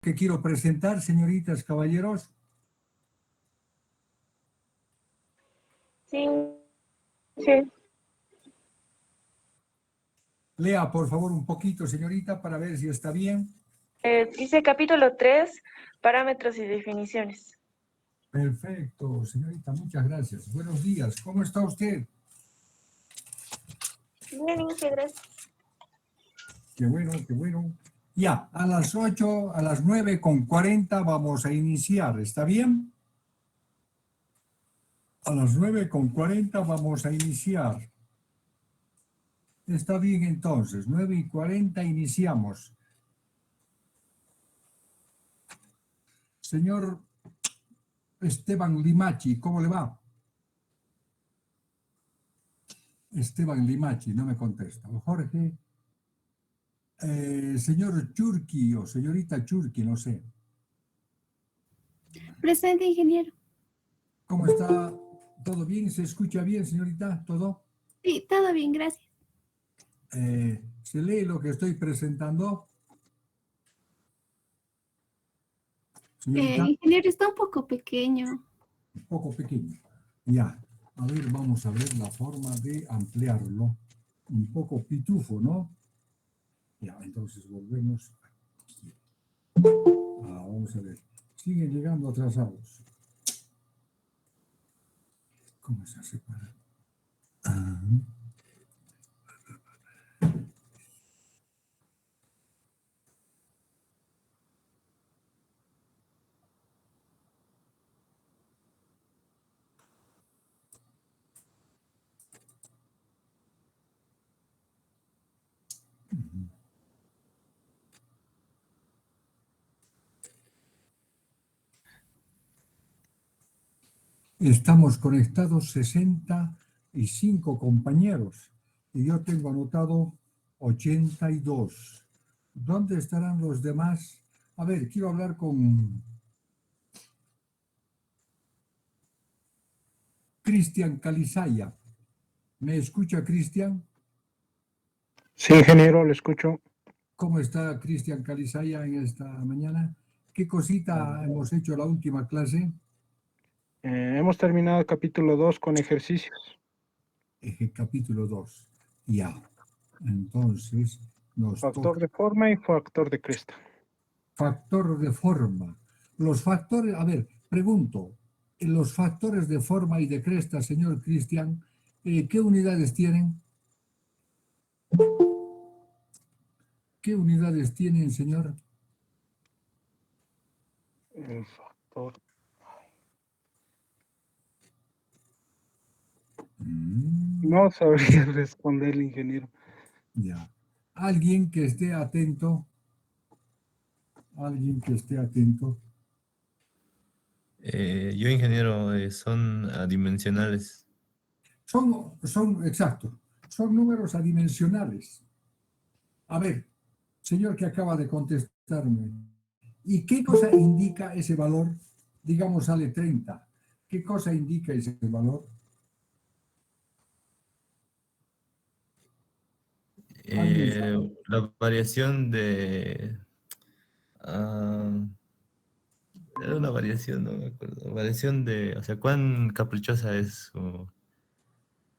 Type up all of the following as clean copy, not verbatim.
que quiero presentar, señoritas, caballeros. Sí, sí. Lea, por favor, un poquito, señorita, para ver si está bien. Dice capítulo 3, parámetros y definiciones. Perfecto, señorita, muchas gracias. Buenos días, ¿cómo está usted? Bien, Inge, gracias. Qué bueno, qué bueno. Ya, a las 8, a las 9:40 vamos a iniciar, ¿está bien? A las 9:40 vamos a iniciar. Está bien entonces, 9:40 iniciamos. Señor Esteban Limachi, ¿cómo le va? Esteban Limachi, no me contesta. Jorge, señor Churki o señorita Churki, no sé. Presente, ingeniero. ¿Cómo está? ¿Todo bien? ¿Se escucha bien, señorita? ¿Todo? Sí, todo bien, gracias. ¿Se lee lo que estoy presentando? Señorita, Ingeniero, está un poco pequeño. un poco pequeño. Ya, a ver, vamos a ver la forma de ampliarlo. Un poco pitufo, ¿no? Ya, entonces volvemos aquí. Vamos a ver. Siguen llegando atrasados. ¿Cómo se separa? Ah. Estamos conectados 65 compañeros y yo tengo anotado 82. ¿Dónde estarán los demás? A ver, quiero hablar con Cristian Calizaya. ¿Me escucha, Cristian? Sí, ingeniero, le escucho. ¿Cómo está Cristian Calizaya en esta mañana? ¿Qué cosita hemos hecho la última clase? Hemos terminado el capítulo 2 con ejercicios. Capítulo 2. Ya. Entonces, nos Factor toca de forma y factor de cresta. factor de forma. Los factores, a ver, pregunto, los factores de forma y de cresta, señor Cristian, ¿qué unidades tienen? ¿Qué unidades tienen, señor? El factor. No sabría responderle, ingeniero. Ya. Alguien que esté atento. Alguien que esté atento. Yo, ingeniero, son adimensionales. Exacto, son números adimensionales. A ver, señor que acaba de contestarme, ¿y qué cosa indica ese valor? Digamos, sale 30. ¿Qué cosa indica ese valor? ¿Alguien sabe? La variación de... era una variación, no me acuerdo. Variación de... O sea, ¿cuán caprichosa es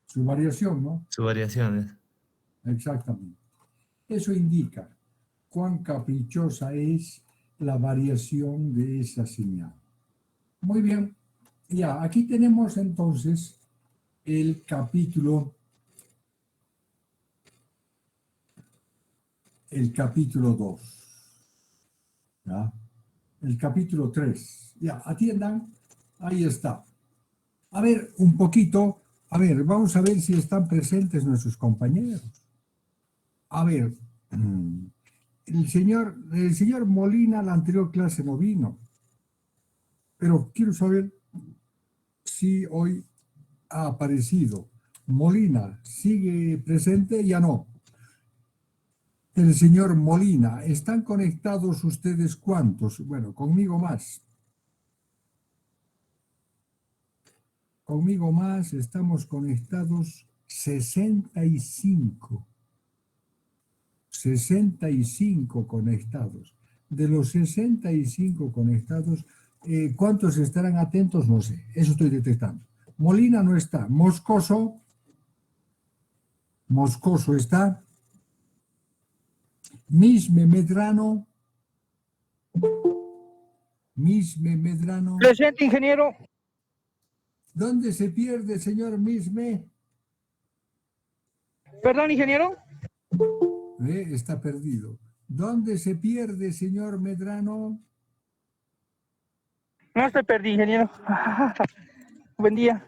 Su variación, ¿no? su variación? Exactamente. Eso indica cuán caprichosa es la variación de esa señal. Muy bien. Ya, aquí tenemos entonces el capítulo 2. ¿Ya? El capítulo 3. Ya, atiendan. Ahí está. A ver, un poquito. A ver, vamos a ver si están presentes nuestros compañeros. A ver, el señor Molina, la anterior clase no vino. Pero quiero saber si hoy ha aparecido. Molina, ¿sigue presente? Ya no. El señor Molina, ¿están conectados ustedes cuántos? Bueno, conmigo más. Conmigo más, estamos conectados 65. 65 conectados. De los 65 conectados, ¿cuántos estarán atentos? No sé, eso estoy detectando. Molina no está. Moscoso está. Misme Medrano. Presente, ingeniero. ¿Dónde se pierde, señor Misme? Perdón, ingeniero. Está perdido. ¿Dónde se pierde, señor Medrano? No estoy perdido, ingeniero. Buen día.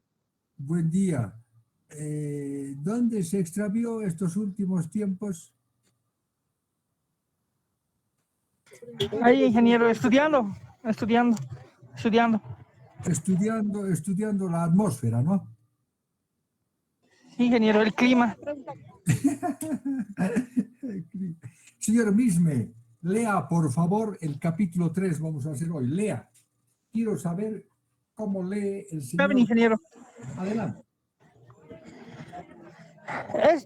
Buen día. ¿Dónde se extravió estos últimos tiempos? Ahí, ingeniero, estudiando. Estudiando la atmósfera, ¿no? Ingeniero, el clima. Señor Misme, lea por favor el capítulo 3, vamos a hacer hoy. Lea. Quiero saber cómo lee el señor. Saben, ingeniero. Adelante.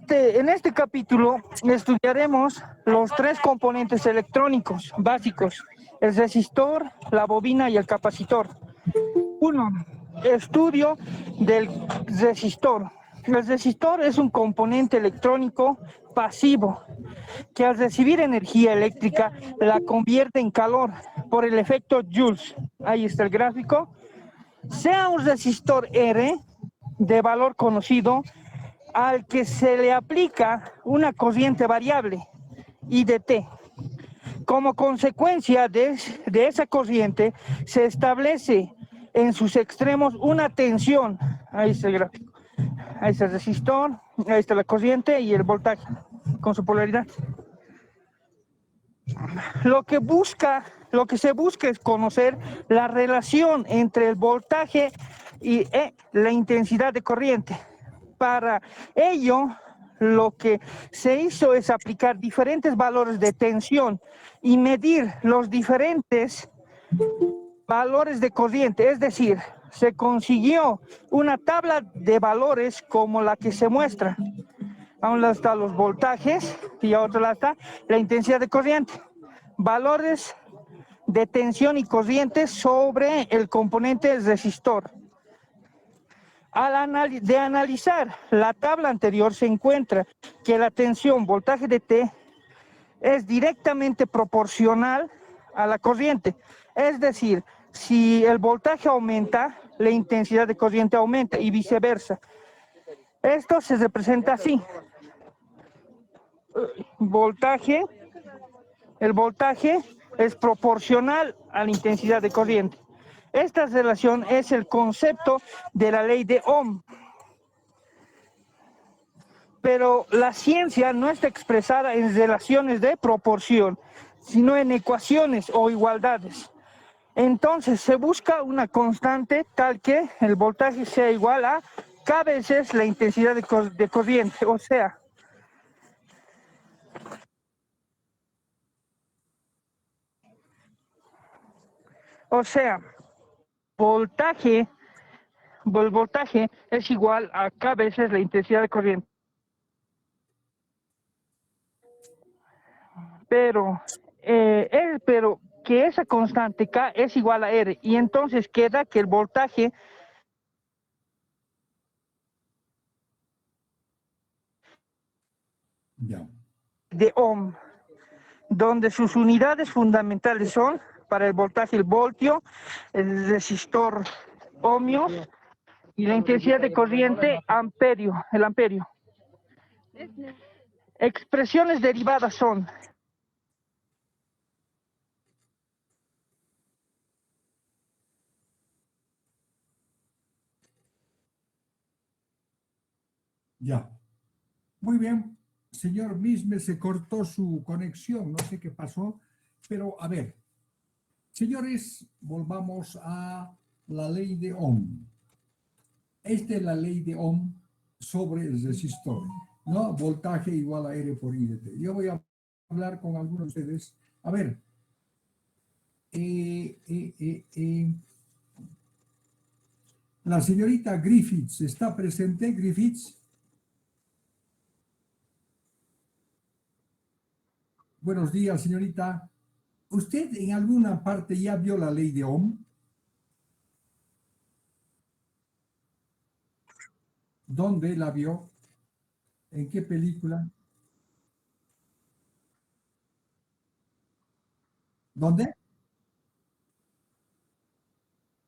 En este capítulo estudiaremos los tres componentes electrónicos básicos: el resistor, la bobina y el capacitor. 1. Estudio del resistor. El resistor es un componente electrónico pasivo que al recibir energía eléctrica la convierte en calor por el efecto Joule. Ahí está el gráfico. Sea un resistor R de valor conocido al que se le aplica una corriente variable, I de T. Como consecuencia de esa corriente, se establece en sus extremos una tensión. Ahí está el gráfico. Ahí está el resistor, ahí está la corriente y el voltaje con su polaridad. Lo que se busca es conocer la relación entre el voltaje y la intensidad de corriente. Para ello, lo que se hizo es aplicar diferentes valores de tensión y medir los diferentes valores de corriente, es decir, se consiguió una tabla de valores como la que se muestra. A un lado están los voltajes y a otro lado está la intensidad de corriente. Valores de tensión y corriente sobre el componente resistor. Al analizar la tabla anterior se encuentra que la tensión voltaje de T es directamente proporcional a la corriente. Es decir, si el voltaje aumenta, la intensidad de corriente aumenta y viceversa. Esto se representa así. El voltaje es proporcional a la intensidad de corriente. Esta relación es el concepto de la ley de Ohm. Pero la ciencia no está expresada en relaciones de proporción, sino en ecuaciones o igualdades. Entonces se busca una constante tal que el voltaje sea igual a K veces la intensidad de corriente, o sea, el voltaje es igual a K veces la intensidad de corriente. Pero que esa constante K es igual a R, y entonces queda que el voltaje de Ohm, donde sus unidades fundamentales son, para el voltaje, el voltio, el resistor ohmios, y la intensidad de corriente el amperio. Expresiones derivadas son Ya. Muy bien. Señor Misme, se cortó su conexión, no sé qué pasó, pero a ver. Señores, volvamos a la ley de Ohm. Esta es la ley de Ohm sobre el resistor, ¿no? Voltaje igual a R por I de T. Yo voy a hablar con algunos de ustedes. A ver. La señorita Griffiths, ¿está presente, Griffiths? Buenos días, señorita. ¿Usted en alguna parte ya vio la ley de Ohm? ¿Dónde la vio? ¿En qué película? ¿Dónde?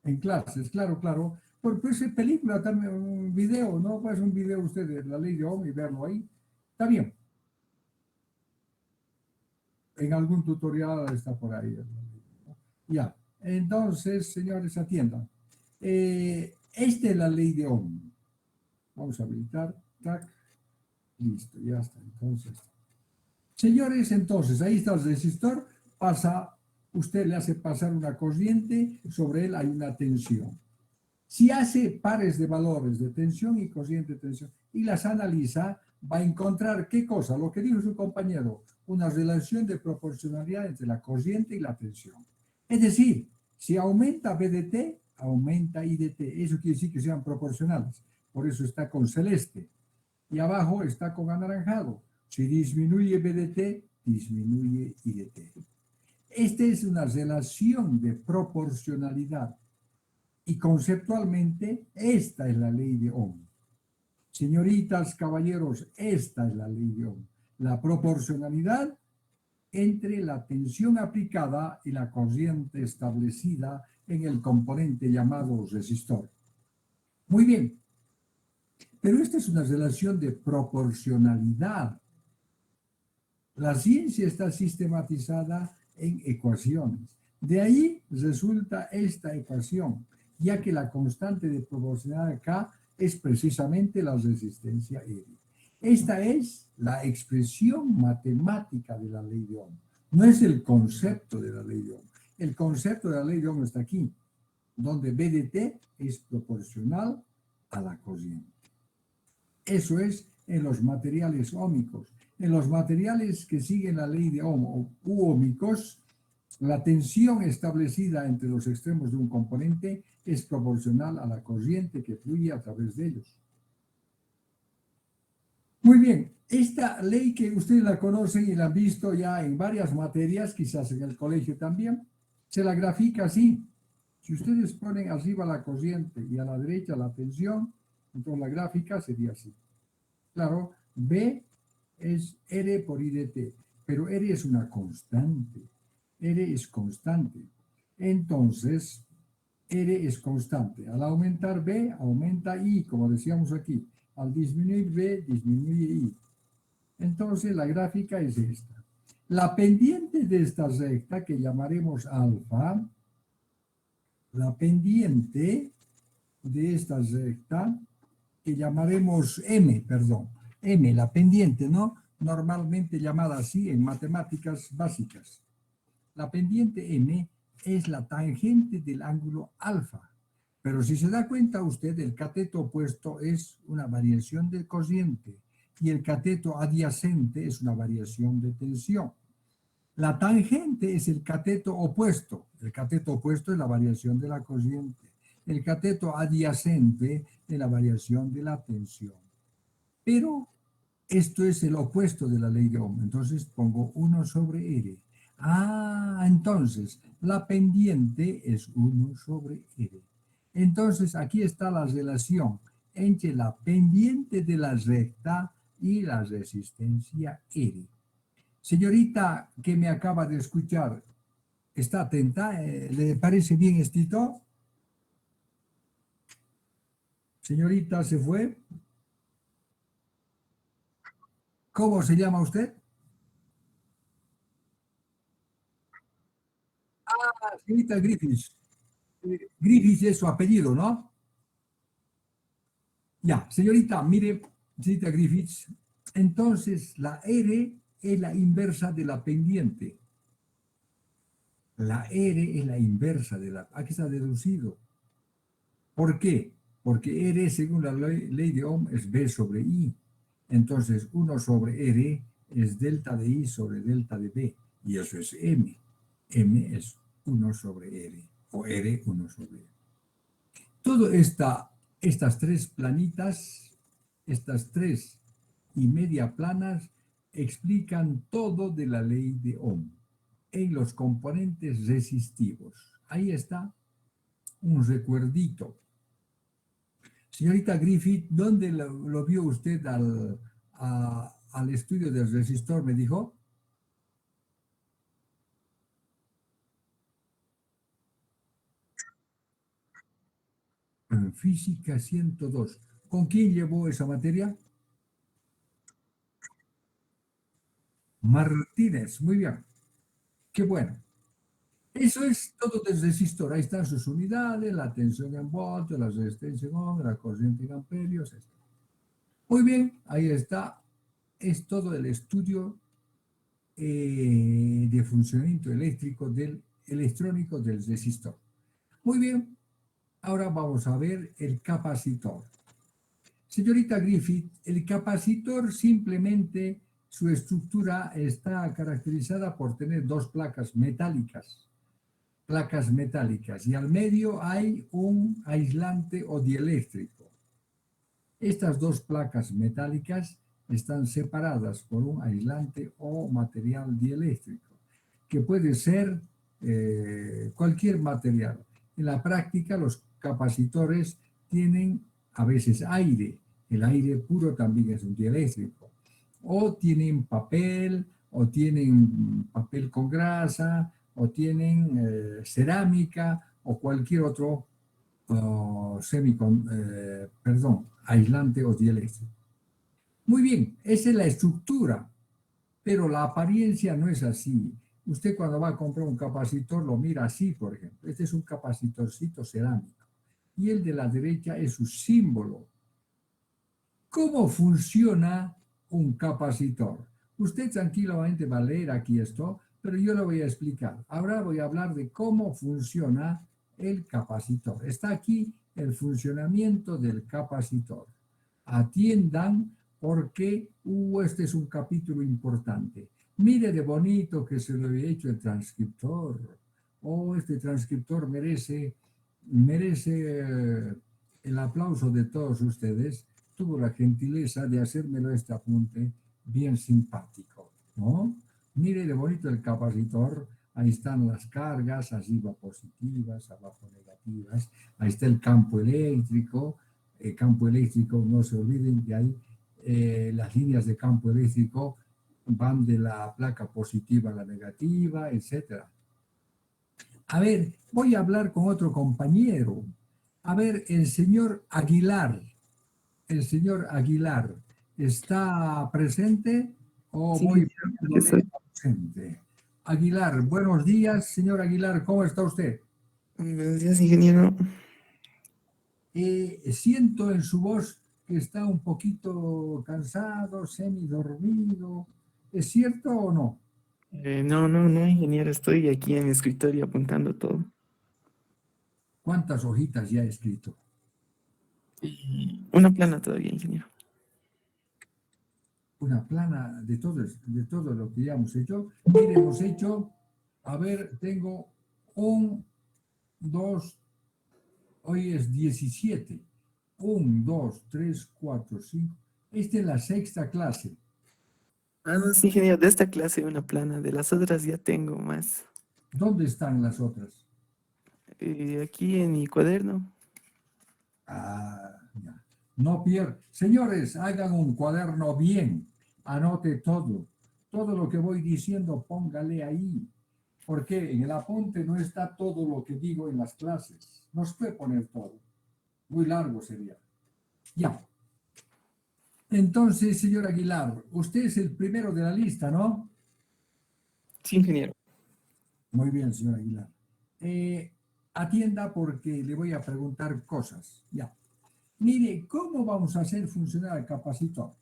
En clases, claro, claro. Pues es película, también un video, ¿no? Pues un video usted de la ley de Ohm y verlo ahí. Está bien. En algún tutorial está por ahí. Ya. Entonces, señores, atiendan. Esta es la ley de Ohm. Vamos a habilitar. Tac. Listo, ya está. Entonces, señores, entonces ahí está el resistor. Pasa, usted le hace pasar una corriente, sobre él hay una tensión. Si hace pares de valores de tensión y corriente de tensión y las analiza, va a encontrar qué cosa, lo que dijo su compañero, una relación de proporcionalidad entre la corriente y la tensión. Es decir, si aumenta BDT, aumenta IDT. Eso quiere decir que sean proporcionales. Por eso está con celeste. Y abajo está con anaranjado. Si disminuye BDT, disminuye IDT. Esta es una relación de proporcionalidad. Y conceptualmente, esta es la ley de Ohm. Señoritas, caballeros, esta es la ley de Ohm. La proporcionalidad entre la tensión aplicada y la corriente establecida en el componente llamado resistor. Muy bien. Pero esta es una relación de proporcionalidad. La ciencia está sistematizada en ecuaciones. De ahí resulta esta ecuación, ya que la constante de proporcionalidad K es precisamente la resistencia R. Esta es la expresión matemática de la ley de Ohm. No es el concepto de la ley de Ohm. El concepto de la ley de Ohm está aquí, donde BDT es proporcional a la corriente. Eso es en los materiales óhmicos. En los materiales que siguen la ley de Ohm o óhmicos, la tensión establecida entre los extremos de un componente es proporcional a la corriente que fluye a través de ellos. Muy bien, esta ley que ustedes la conocen y la han visto ya en varias materias, quizás en el colegio también, se la grafica así. Si ustedes ponen arriba la corriente y a la derecha la tensión, entonces la gráfica sería así. Claro, B es R por IDT, pero R es una constante. R es constante. Entonces, R es constante. Al aumentar B, aumenta I, como decíamos aquí. Al disminuir B, disminuye I. Entonces, la gráfica es esta. La pendiente de esta recta, que llamaremos alfa, la pendiente de esta recta, que llamaremos M, perdón, M, la pendiente, ¿no? Normalmente llamada así en matemáticas básicas. La pendiente M es la tangente del ángulo alfa. Pero si se da cuenta usted, el cateto opuesto es una variación de corriente y el cateto adyacente es una variación de tensión. La tangente es el cateto opuesto. El cateto opuesto es la variación de la corriente. El cateto adyacente es la variación de la tensión. Pero esto es el opuesto de la ley de Ohm. Entonces pongo 1 sobre R. Ah, entonces la pendiente es 1 sobre R. Entonces aquí está la relación entre la pendiente de la recta y la resistencia R. Señorita que me acaba de escuchar, ¿está atenta? ¿Le parece bien esto? Señorita, ¿se fue? ¿Cómo se llama usted? Ah, señorita Griffiths. Griffiths es su apellido, ¿no? Ya, señorita, mire, señorita Griffiths, entonces la R es la inversa de la pendiente. La R es la inversa de la... Aquí está deducido. ¿Por qué? Porque R, según la ley de Ohm, es B sobre I. Entonces, 1 sobre R es delta de I sobre delta de B. Y eso es M. M es 1 sobre R. O R 1 sobre R. Todo estas tres planitas, estas 3 y media planas, explican todo de la ley de Ohm. en los componentes resistivos. Ahí está un recuerdito. Señorita Griffith, ¿dónde lo vio usted al estudio del resistor? Me dijo. En física 102. ¿Con quién llevó esa materia? Martínez, muy bien. Qué bueno. Eso es todo del resistor. Ahí están sus unidades, la tensión en voltios, la resistencia en ohms, la corriente en amperios. Muy bien, ahí está. Es todo el estudio de funcionamiento eléctrico electrónico del resistor. Muy bien, ahora vamos a ver el capacitor. Señorita Griffith, el capacitor simplemente su estructura está caracterizada por tener dos placas metálicas y al medio hay un aislante o dieléctrico. Estas dos placas metálicas están separadas por un aislante o material dieléctrico, que puede ser cualquier material. En la práctica, los capacitores tienen a veces aire. El aire puro también es un dieléctrico. O tienen papel, o tienen papel con grasa, o tienen cerámica, o cualquier otro aislante o dieléctrico. Muy bien, esa es la estructura, pero la apariencia no es así. Usted cuando va a comprar un capacitor lo mira así, por ejemplo. Este es un capacitorcito cerámico. Y el de la derecha es su símbolo. ¿Cómo funciona un capacitor? Usted tranquilamente va a leer aquí esto, pero yo lo voy a explicar. Ahora voy a hablar de cómo funciona el capacitor. Está aquí el funcionamiento del capacitor. Atiendan porque este es un capítulo importante. Mire de bonito que se lo he hecho el transcriptor. Este transcriptor merece el aplauso de todos ustedes. Tuvo la gentileza de hacérmelo este apunte bien simpático, ¿no? Mire de bonito el capacitor. Ahí están las cargas, arriba positivas, abajo negativas. Ahí está el campo eléctrico. El campo eléctrico, no se olviden que hay las líneas de campo eléctrico van de la placa positiva a la negativa, etc. A ver, voy a hablar con otro compañero. A ver, el señor Aguilar. El señor Aguilar, ¿está presente o Sí, voy aquí estoy. presente? Aguilar, buenos días, señor Aguilar, ¿cómo está usted? Buenos días, ingeniero. Siento en su voz que está un poquito cansado, semidormido. ¿Es cierto o no? No, ingeniero, estoy aquí en mi escritorio apuntando todo. ¿Cuántas hojitas ya he escrito? Una plana todavía, ingeniero. Una plana de todo lo que ya hemos hecho. Mire, hemos hecho, a ver, tengo 1, 2, hoy es 17. 1, 2, 3, 4, 5. Esta es la 6ª clase. No, sí, ingeniero, de esta clase una plana, de las otras ya tengo más. ¿Dónde están las otras? Aquí en mi cuaderno. Ya. No pierdan. Señores, hagan un cuaderno bien. Anote todo. Todo lo que voy diciendo, póngale ahí. Porque en el apunte no está todo lo que digo en las clases. No se puede poner todo. Muy largo sería. Ya. Entonces, señor Aguilar, usted es el primero de la lista, ¿no? Sí, ingeniero. Muy bien, señor Aguilar. Atienda porque le voy a preguntar cosas. Ya. Mire, ¿cómo vamos a hacer funcionar el capacitor?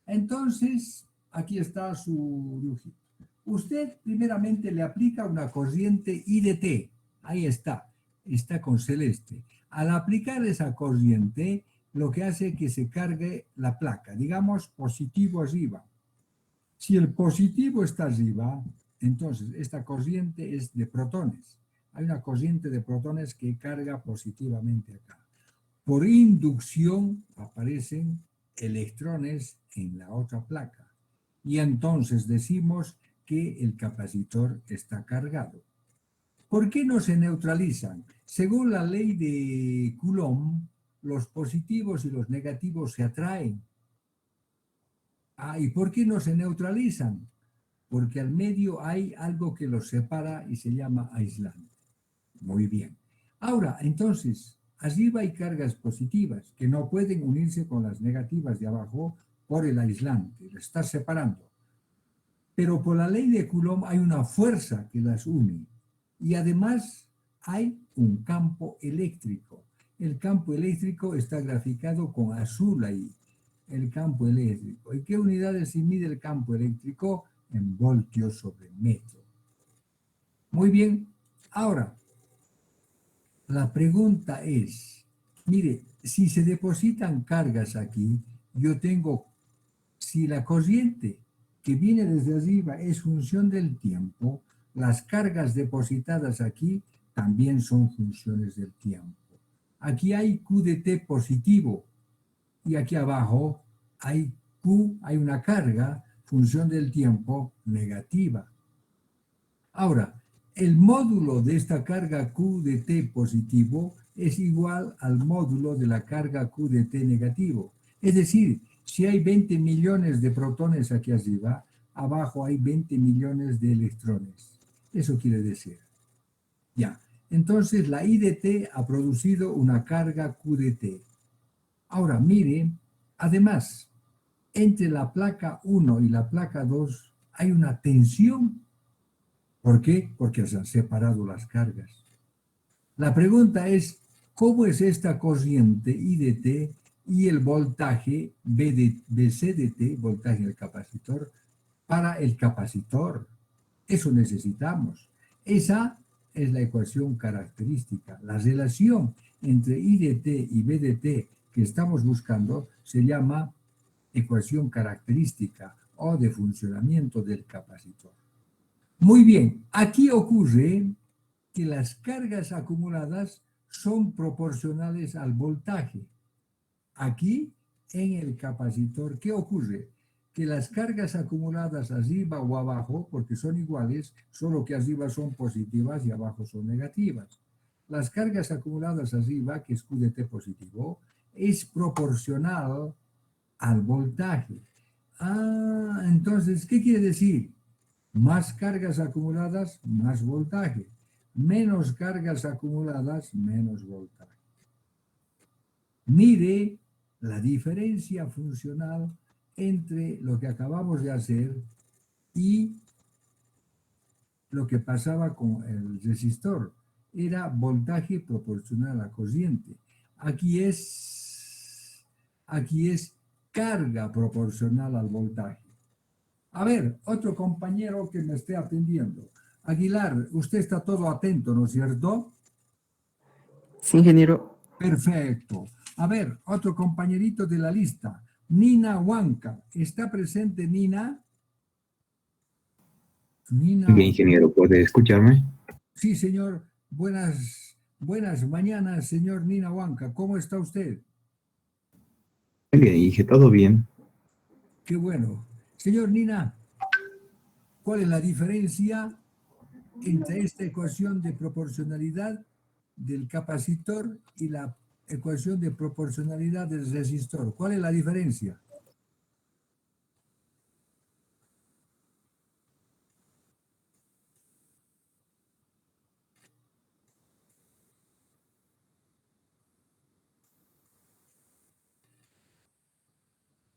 Entonces, aquí está su dibujito. Usted primeramente le aplica una corriente IDT. Ahí está. Está con celeste. Al aplicar esa corriente, lo que hace es que se cargue la placa. Digamos, positivo arriba. Si el positivo está arriba, entonces esta corriente es de protones. Hay una corriente de protones que carga positivamente acá. Por inducción aparecen electrones en la otra placa. Y entonces decimos que el capacitor está cargado. ¿Por qué no se neutralizan? Según la ley de Coulomb, los positivos y los negativos se atraen. ¿Y por qué no se neutralizan? Porque al medio hay algo que los separa y se llama aislante. Muy bien. Ahora, entonces, arriba hay cargas positivas que no pueden unirse con las negativas de abajo por el aislante, lo está separando. Pero por la ley de Coulomb hay una fuerza que las une y además hay un campo eléctrico. El campo eléctrico está graficado con azul ahí, el campo eléctrico. ¿Y qué unidades se mide el campo eléctrico? En voltios sobre metro. Muy bien, ahora, la pregunta es, mire, si se depositan cargas aquí, yo tengo, si la corriente que viene desde arriba es función del tiempo, las cargas depositadas aquí también son funciones del tiempo. Aquí hay Q de T positivo y aquí abajo hay Q, hay una carga, función del tiempo negativa. Ahora, el módulo de esta carga Q de T positivo es igual al módulo de la carga Q de T negativo. Es decir, si hay 20 millones de protones aquí arriba, abajo hay 20 millones de electrones. Eso quiere decir. Ya. Entonces, la I de T ha producido una carga Q de T. Ahora, mire, además, entre la placa 1 y la placa 2 hay una tensión. ¿Por qué? Porque se han separado las cargas. La pregunta es, ¿cómo es esta corriente I de T y el voltaje BC de T, voltaje del capacitor, para el capacitor? Eso necesitamos. Esa es la ecuación característica. La relación entre I de T y B de T que estamos buscando se llama ecuación característica o de funcionamiento del capacitor. Muy bien, aquí ocurre que las cargas acumuladas son proporcionales al voltaje. Aquí, en el capacitor, ¿qué ocurre? Que las cargas acumuladas arriba o abajo, porque son iguales, solo que arriba son positivas y abajo son negativas. Las cargas acumuladas arriba, que es Q de T positivo, es proporcional al voltaje. Entonces, ¿qué quiere decir? Más cargas acumuladas, más voltaje. Menos cargas acumuladas, menos voltaje. Mire la diferencia funcional entre lo que acabamos de hacer y lo que pasaba con el resistor. Era voltaje proporcional a la corriente. Aquí es carga proporcional al voltaje. A ver, otro compañero que me esté atendiendo. Aguilar, usted está todo atento, ¿no es cierto? Sí, ingeniero. Perfecto. A ver, otro compañerito de la lista. Nina Huanca. ¿Está presente Nina? Nina. Bien, ingeniero, ¿puede escucharme? Sí, señor. Buenas mañanas, señor Nina Huanca. ¿Cómo está usted? Bien, dije, todo bien. Qué bueno. Señor Nina, ¿cuál es la diferencia entre esta ecuación de proporcionalidad del capacitor y la ecuación de proporcionalidad del resistor? ¿Cuál es la diferencia?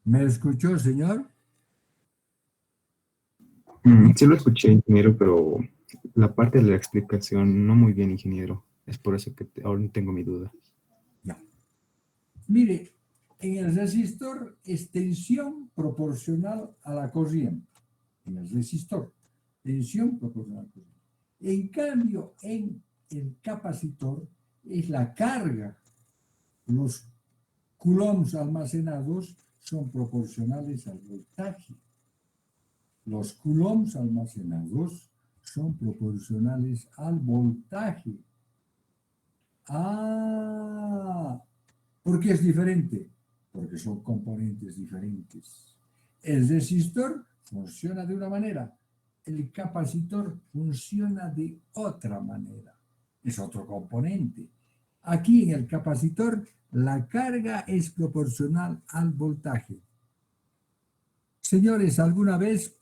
¿Me escuchó, señor? Sí lo escuché, ingeniero, pero la parte de la explicación no muy bien, ingeniero. Es por eso que ahora tengo mi duda. Ya. Mire, en el resistor es tensión proporcional a la corriente. En el resistor, tensión proporcional a la corriente. En cambio, en el capacitor es la carga. Los coulombs almacenados son proporcionales al voltaje. Los coulombs almacenados son proporcionales al voltaje. ¿Por qué es diferente? Porque son componentes diferentes. El resistor funciona de una manera, el capacitor funciona de otra manera. Es otro componente. Aquí en el capacitor, la carga es proporcional al voltaje. Señores, alguna vez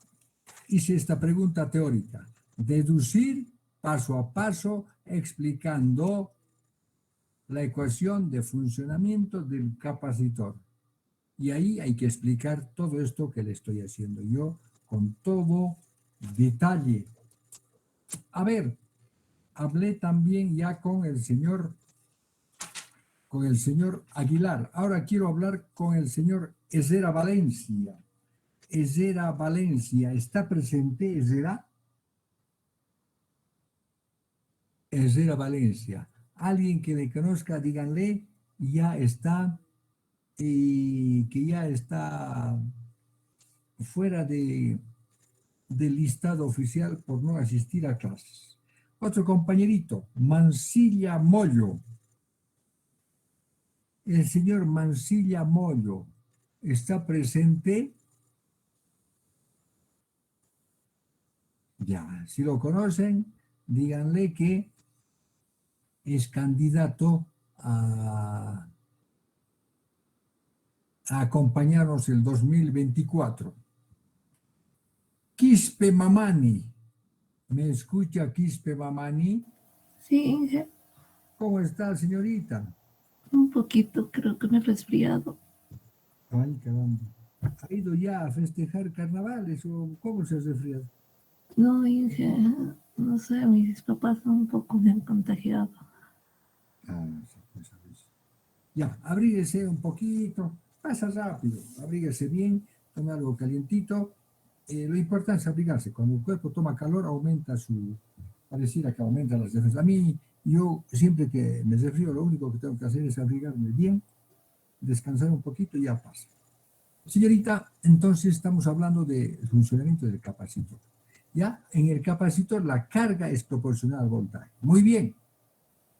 hice esta pregunta teórica. Deducir paso a paso explicando la ecuación de funcionamiento del capacitor. Y ahí hay que explicar todo esto que le estoy haciendo yo con todo detalle. A ver, hablé también ya con el señor Aguilar. Ahora quiero hablar con el señor Ezera Valencia. Ezera Valencia, ¿está presente Ezera? Ezera Valencia. Alguien que le conozca, díganle, ya está, que ya está fuera del listado oficial por no asistir a clases. Otro compañerito, Mansilla Moyo. El señor Mansilla Moyo está presente. Ya, si lo conocen, díganle que es candidato a acompañarnos el 2024. Quispe Mamani. ¿Me escucha Quispe Mamani? Sí, Inge. ¿Cómo está, señorita? Un poquito, creo que me he resfriado. Ay, caramba. ¿Ha ido ya a festejar carnavales o cómo se ha resfriado? No, Inge, no sé, mis papás un poco me han contagiado. Ah, sí, pues a veces. Ya, abríguese un poquito, pasa rápido, abríguese bien, tome algo calientito. Lo importante es abrigarse. Cuando el cuerpo toma calor, aumenta pareciera que aumenta las defensas. A mí, yo siempre que me resfrío, lo único que tengo que hacer es abrigarme bien, descansar un poquito y ya pasa. Señorita, entonces estamos hablando del funcionamiento del capacitor. Ya, en el capacitor la carga es proporcional al voltaje. Muy bien.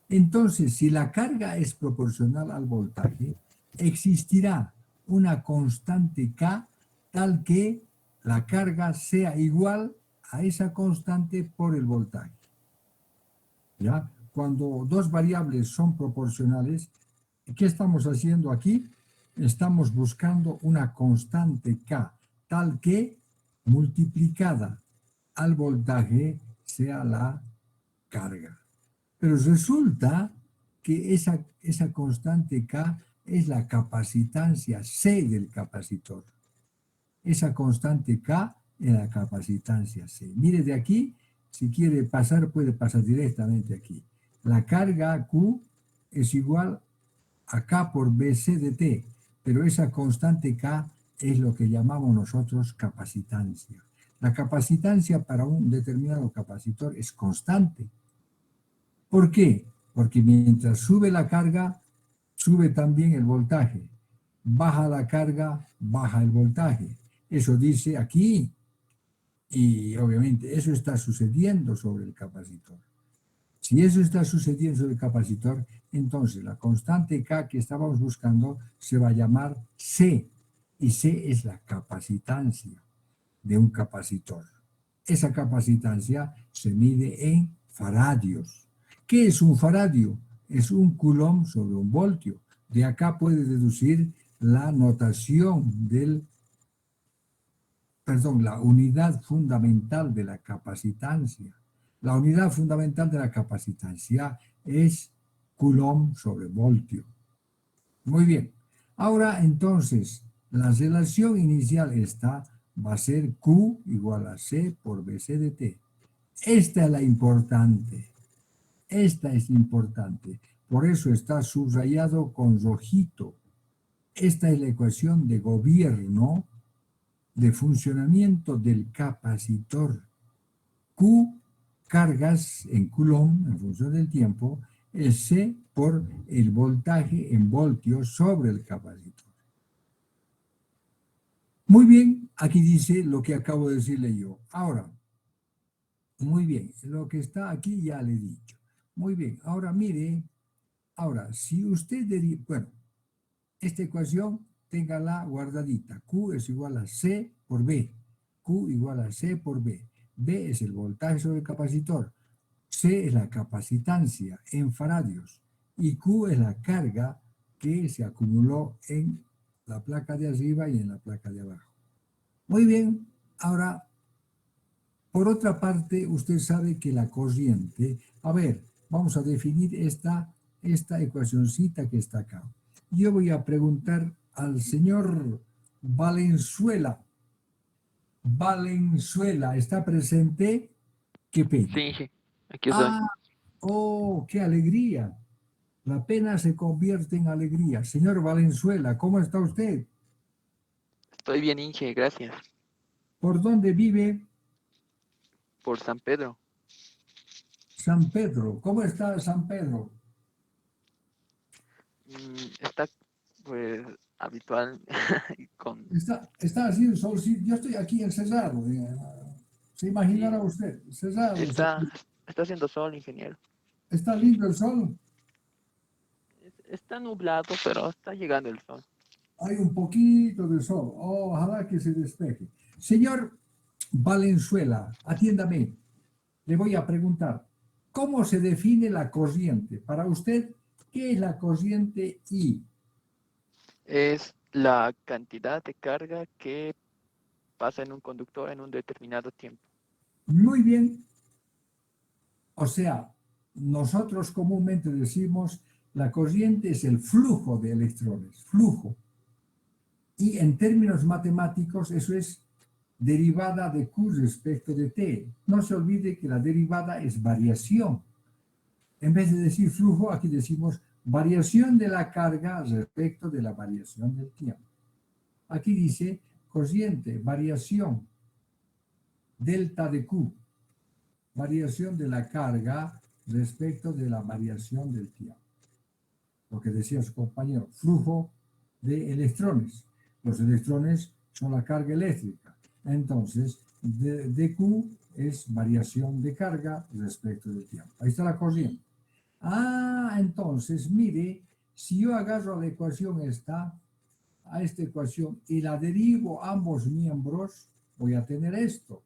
Entonces, si la carga es proporcional al voltaje, existirá una constante K tal que la carga sea igual a esa constante por el voltaje. ¿Ya? Cuando dos variables son proporcionales, ¿qué estamos haciendo aquí? Estamos buscando una constante K tal que multiplicada al voltaje sea la carga. Pero resulta que esa constante K es la capacitancia C del capacitor. Esa constante K es la capacitancia C. Mire de aquí, si quiere pasar, puede pasar directamente aquí. La carga Q es igual a K por BC de T, pero esa constante K es lo que llamamos nosotros capacitancia. La capacitancia para un determinado capacitor es constante. ¿Por qué? Porque mientras sube la carga, sube también el voltaje. Baja la carga, baja el voltaje. Eso dice aquí. Y obviamente eso está sucediendo sobre el capacitor. Si eso está sucediendo sobre el capacitor, entonces la constante K que estábamos buscando se va a llamar C. Y C es la capacitancia de un capacitor. Esa capacitancia se mide en faradios. ¿Qué es un faradio? Es un coulomb sobre un voltio. De acá puede deducir la notación la unidad fundamental de la capacitancia. La unidad fundamental de la capacitancia es coulomb sobre voltio. Muy bien. Ahora entonces, la relación inicial va a ser Q igual a C por BC de T. Esta es la importante. Esta es importante. Por eso está subrayado con rojito. Esta es la ecuación de gobierno de funcionamiento del capacitor. Q, cargas en coulomb, en función del tiempo, es C por el voltaje en voltios sobre el capacitor. Muy bien, aquí dice lo que acabo de decirle yo. Ahora, muy bien, lo que está aquí ya le he dicho. Muy bien, ahora mire, si usted bueno, esta ecuación téngala guardadita. Q es igual a C por B. Q igual a C por B. B es el voltaje sobre el capacitor, C es la capacitancia en faradios y Q es la carga que se acumuló en la placa de arriba y en la placa de abajo. Muy bien, ahora, por otra parte, usted sabe que la corriente, a ver, vamos a definir esta ecuacioncita que está acá. Yo voy a preguntar al señor Valenzuela. Valenzuela, ¿está presente? Qué pena. Sí, aquí estoy. Oh, qué alegría. La pena se convierte en alegría. Señor Valenzuela, ¿cómo está usted? Estoy bien, Inge, gracias. ¿Por dónde vive? Por San Pedro. San Pedro. ¿Cómo está San Pedro? Está, pues, habitual con... Está así el sol. Sí, yo estoy aquí encerrado. Se imaginará usted, cerrado. Está haciendo sol, ingeniero. ¿Está lindo el sol? Está nublado, pero está llegando el sol. Hay un poquito de sol. Ojalá que se despeje. Señor Valenzuela, atiéndame. Le voy a preguntar, ¿cómo se define la corriente? Para usted, ¿qué es la corriente I? Es la cantidad de carga que pasa en un conductor en un determinado tiempo. Muy bien. O sea, nosotros comúnmente decimos la corriente es el flujo de electrones, flujo. Y en términos matemáticos eso es derivada de Q respecto de T. No se olvide que la derivada es variación. En vez de decir flujo, aquí decimos variación de la carga respecto de la variación del tiempo. Aquí dice corriente, variación, delta de Q, variación de la carga respecto de la variación del tiempo. Lo que decía su compañero, flujo de electrones. Los electrones son la carga eléctrica. Entonces, dQ es variación de carga respecto del tiempo. Ahí está la corriente. Entonces, mire, si yo agarro la ecuación a esta ecuación y la derivo ambos miembros, voy a tener esto,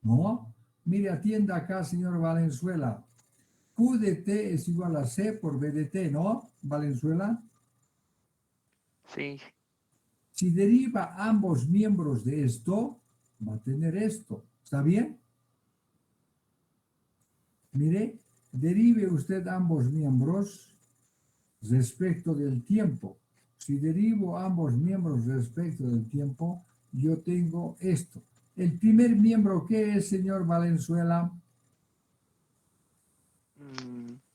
¿no? Mire, atienda acá, señor Valenzuela. Q de T es igual a C por B de T, ¿no, Valenzuela? Sí. Si deriva ambos miembros de esto, va a tener esto. ¿Está bien? Mire, derive usted ambos miembros respecto del tiempo. Si derivo ambos miembros respecto del tiempo, yo tengo esto. El primer miembro, ¿qué es, señor Valenzuela?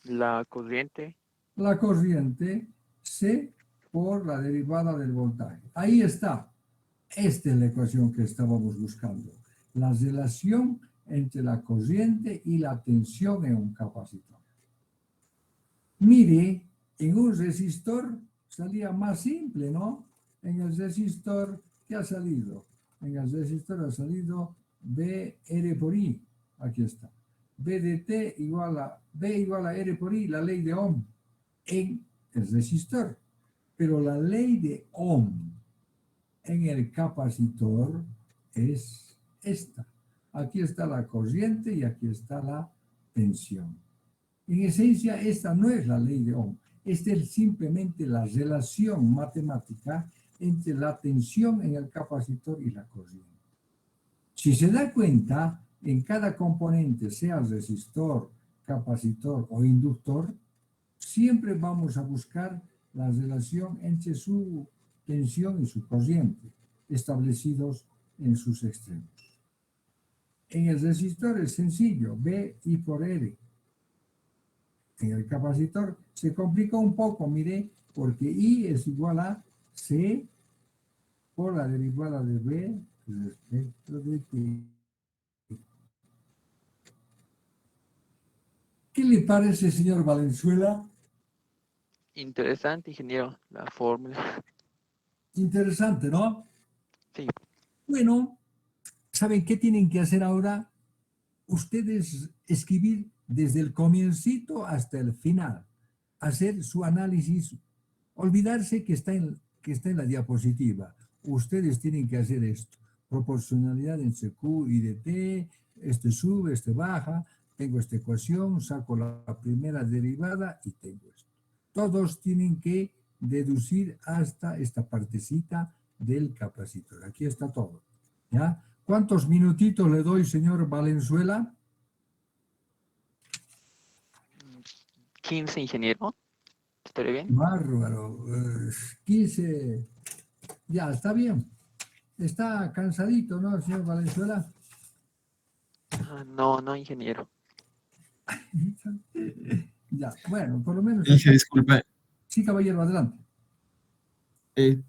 La corriente. La corriente C por la derivada del voltaje. Ahí está. Esta es la ecuación que estábamos buscando. La relación entre la corriente y la tensión en un capacitor. Mire, en un resistor salía más simple, ¿no? En el resistor, ¿qué ha salido? En el resistor ha salido BR por I. Aquí está. B de T igual a B igual a R por I, la ley de Ohm en el resistor. Pero la ley de Ohm en el capacitor es esta. Aquí está la corriente y aquí está la tensión. En esencia, esta no es la ley de Ohm. Esta es simplemente la relación matemática entre la tensión en el capacitor y la corriente. Si se da cuenta, en cada componente, sea resistor, capacitor o inductor, siempre vamos a buscar la relación entre su tensión y su corriente, establecidos en sus extremos. En el resistor es sencillo, B I por R. En el capacitor se complica un poco, mire, porque I es igual a C por la derivada de B respecto de T. ¿Qué le parece, señor Valenzuela? Interesante, ingeniero, la fórmula. Interesante, ¿no? Sí. Bueno, ¿saben qué tienen que hacer ahora? Ustedes escribir desde el comiencito hasta el final, hacer su análisis, olvidarse que está en la diapositiva. Ustedes tienen que hacer esto, proporcionalidad entre Q y de T, Este sube, este baja, tengo esta ecuación, saco la primera derivada y tengo esto. Todos tienen que deducir hasta esta partecita del capacitor. Aquí está todo. ¿Ya? ¿Cuántos minutitos le doy, señor Valenzuela? 15, ingeniero. ¿Estaré bien? Bárbaro. 15. Ya, está bien. Está cansadito, ¿no, señor Valenzuela? No, no, ingeniero. Ya, bueno, por lo menos. Dije, disculpe, Sí, caballero, adelante.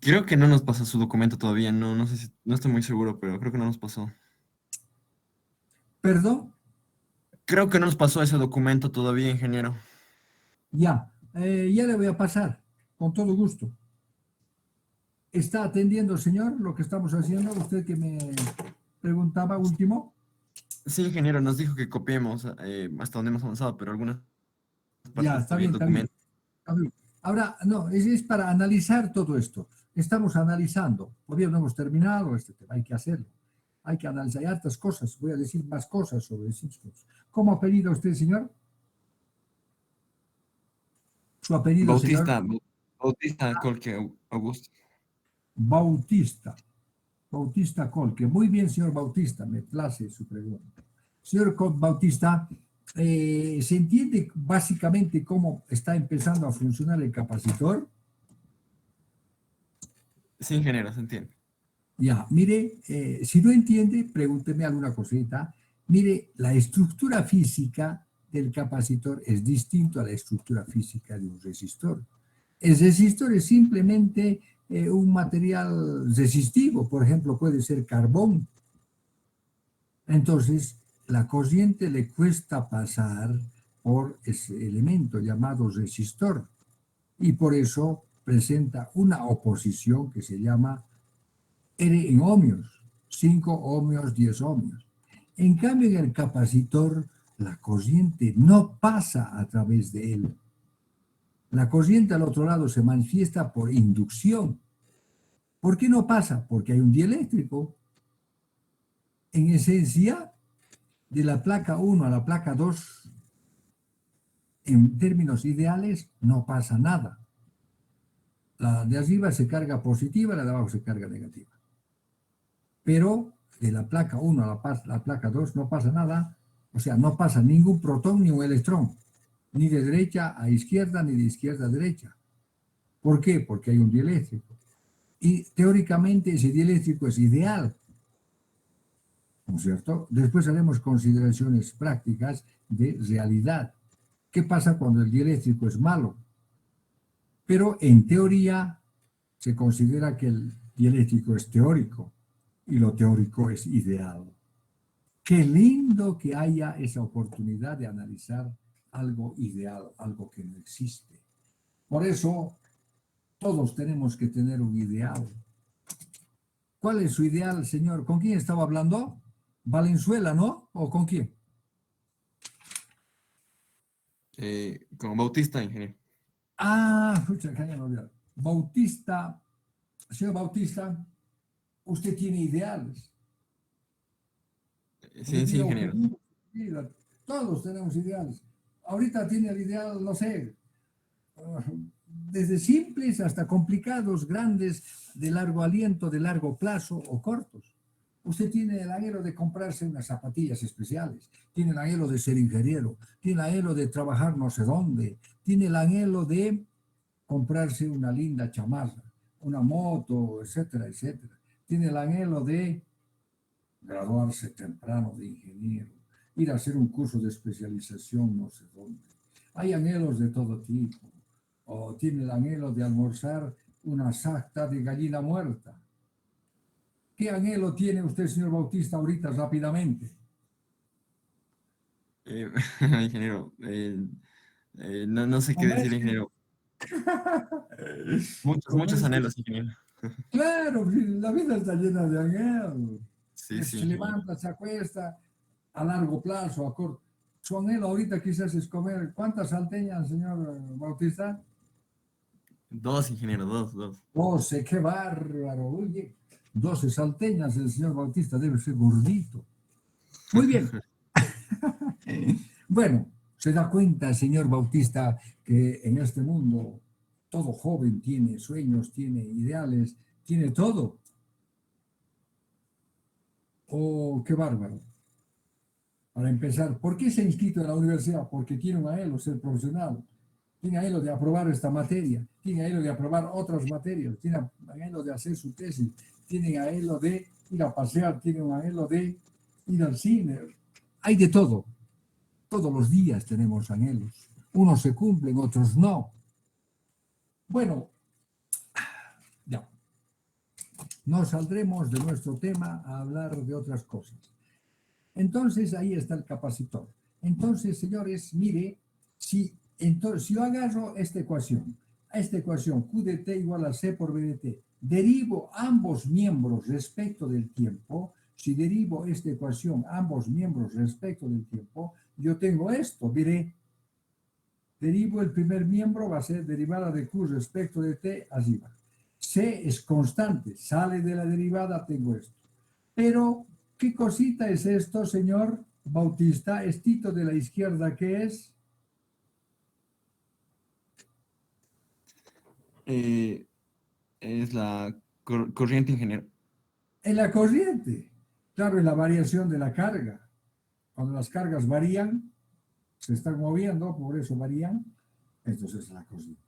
creo que no nos pasó su documento todavía, no sé si, no estoy muy seguro, pero creo que no nos pasó. Perdón, Creo que no nos pasó ese documento todavía, ingeniero. ya. Ya le voy a pasar, con todo gusto. ¿Está atendiendo, señor, lo que estamos haciendo? Usted que me preguntaba último. Sí, ingeniero, nos dijo que copiemos hasta donde hemos avanzado, pero algunas partes Ya, está bien, del está bien. documento. Está bien. Ahora, no, es para analizar todo esto. Estamos analizando. Todavía no hemos terminado este tema, hay que hacerlo. Hay que analizar. Hay hartas cosas. Voy a decir más cosas sobre Simpsons. ¿Cómo ha apellido usted, señor? Su apellido, señor. Bautista Colque Augusto. Bautista. Bautista Colque. Muy bien, señor Bautista, me place su pregunta. Señor Bautista, ¿se entiende básicamente cómo está empezando a funcionar el capacitor? Sí, ingeniero, se entiende. Ya, mire, si no entiende, pregúnteme alguna cosita. Mire, la estructura física del capacitor es distinto a la estructura física de un resistor. El resistor es simplemente un material resistivo, por ejemplo, puede ser carbón. Entonces, la corriente le cuesta pasar por ese elemento llamado resistor y por eso presenta una oposición que se llama R en ohmios, 5 ohmios, 10 ohmios. En cambio, en el capacitor, la corriente no pasa a través de él. La corriente al otro lado se manifiesta por inducción. ¿Por qué no pasa? Porque hay un dieléctrico. En esencia, de la placa 1 a la placa 2, en términos ideales, no pasa nada. La de arriba se carga positiva, la de abajo se carga negativa. Pero de la placa 1 a la placa 2 no pasa nada, o sea, no pasa ningún protón ni un electrón, ni de derecha a izquierda, ni de izquierda a derecha. ¿Por qué? Porque hay un dieléctrico. Y teóricamente ese dieléctrico es ideal, ¿no es cierto? Después haremos consideraciones prácticas de realidad. ¿Qué pasa cuando el dieléctrico es malo? Pero en teoría se considera que el dieléctrico es teórico y lo teórico es ideal. Qué lindo que haya esa oportunidad de analizar algo ideal, algo que no existe. Por eso, todos tenemos que tener un ideal. ¿Cuál es su ideal, señor? ¿Con quién estaba hablando? Valenzuela, ¿no? ¿O con quién? Con Bautista, ingeniero. Pucha, ya me olvidé. Bautista, señor Bautista, usted tiene ideales. Sí, sí, ingeniero. Todos tenemos ideales. Ahorita tiene el ideal, no sé, desde simples hasta complicados, grandes, de largo aliento, de largo plazo o cortos. Usted tiene el anhelo de comprarse unas zapatillas especiales, tiene el anhelo de ser ingeniero, tiene el anhelo de trabajar no sé dónde, tiene el anhelo de comprarse una linda chamarra, una moto, etcétera, etcétera. Tiene el anhelo de graduarse temprano de ingeniero, ir a hacer un curso de especialización no sé dónde. Hay anhelos de todo tipo. O tiene el anhelo de almorzar una sarta de gallina muerta. ¿Qué anhelo tiene usted, señor Bautista, ahorita rápidamente? Ingeniero, no sé qué decir, ingeniero. Muchos anhelos, ingeniero. Claro, la vida está llena de anhelos. Sí, sí, Se levanta, se acuesta, a largo plazo, a corto. Su anhelo ahorita quizás es comer. ¿Cuántas salteñas, señor Bautista? 2, ingeniero, 2. 12, qué bárbaro. Oye, 12 salteñas, el señor Bautista debe ser gordito. Muy bien. Bueno, se da cuenta, señor Bautista, que en este mundo todo joven tiene sueños, tiene ideales, tiene todo. Oh, qué bárbaro. Para empezar, ¿por qué se ha inscrito en la universidad? Porque tiene un anhelo ser profesional, tiene anhelo de aprobar esta materia, tiene anhelo de aprobar otras materias, tiene anhelo de hacer su tesis, tiene anhelo de ir a pasear, tiene un anhelo de ir al cine. Hay de todo. Todos los días tenemos anhelos. Unos se cumplen, otros no. Bueno, ya. No saldremos de nuestro tema a hablar de otras cosas. Entonces, ahí está el capacitor. Entonces, señores, mire, si yo agarro esta ecuación Q de t igual a C por B de t, derivo ambos miembros respecto del tiempo, si derivo esta ecuación ambos miembros respecto del tiempo, yo tengo esto, mire, derivo el primer miembro, va a ser derivada de Q respecto de t, así va. C es constante, sale de la derivada, tengo esto. Pero, ¿qué cosita es esto, señor Bautista? Estito de la izquierda, ¿qué es? Es la corriente, ingeniero. En la corriente. Claro, es la variación de la carga. Cuando las cargas varían, se están moviendo, por eso varían, entonces es la corriente.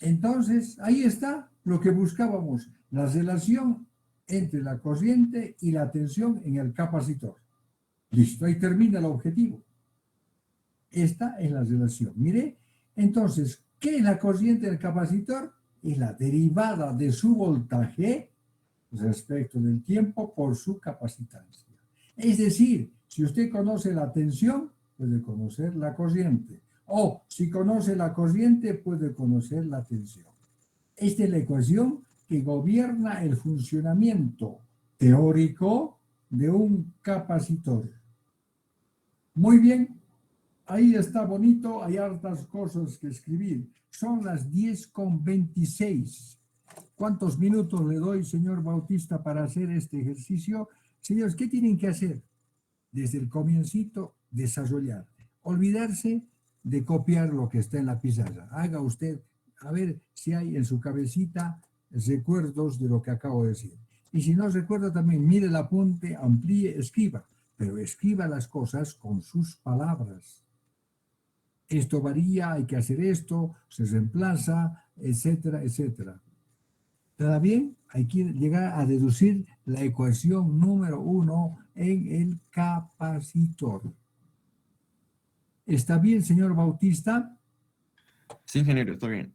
Entonces, ahí está lo que buscábamos, la relación entre la corriente y la tensión en el capacitor. Listo, ahí termina el objetivo. Esta es la relación. Mire, entonces, ¿qué es la corriente del capacitor? Es la derivada de su voltaje respecto del tiempo por su capacitancia. Es decir, si usted conoce la tensión, puede conocer la corriente. O si conoce la corriente, puede conocer la tensión. Esta es la ecuación que gobierna el funcionamiento teórico de un capacitor. Muy bien, ahí está bonito, hay hartas cosas que escribir. Son las 10:26. ¿Cuántos minutos le doy, señor Bautista, para hacer este ejercicio? Señores, ¿qué tienen que hacer? Desde el comiencito, desarrollar. Olvidarse de copiar lo que está en la pizarra. Haga usted, a ver si hay en su cabecita recuerdos de lo que acabo de decir. Y si no recuerda también, mire el apunte, amplíe, escriba. Pero escriba las cosas con sus palabras. Esto varía, hay que hacer esto, se reemplaza, etcétera, etcétera. ¿Está bien? Hay que llegar a deducir la ecuación número 1 en el capacitor. ¿Está bien, señor Bautista? Sí, ingeniero, está bien.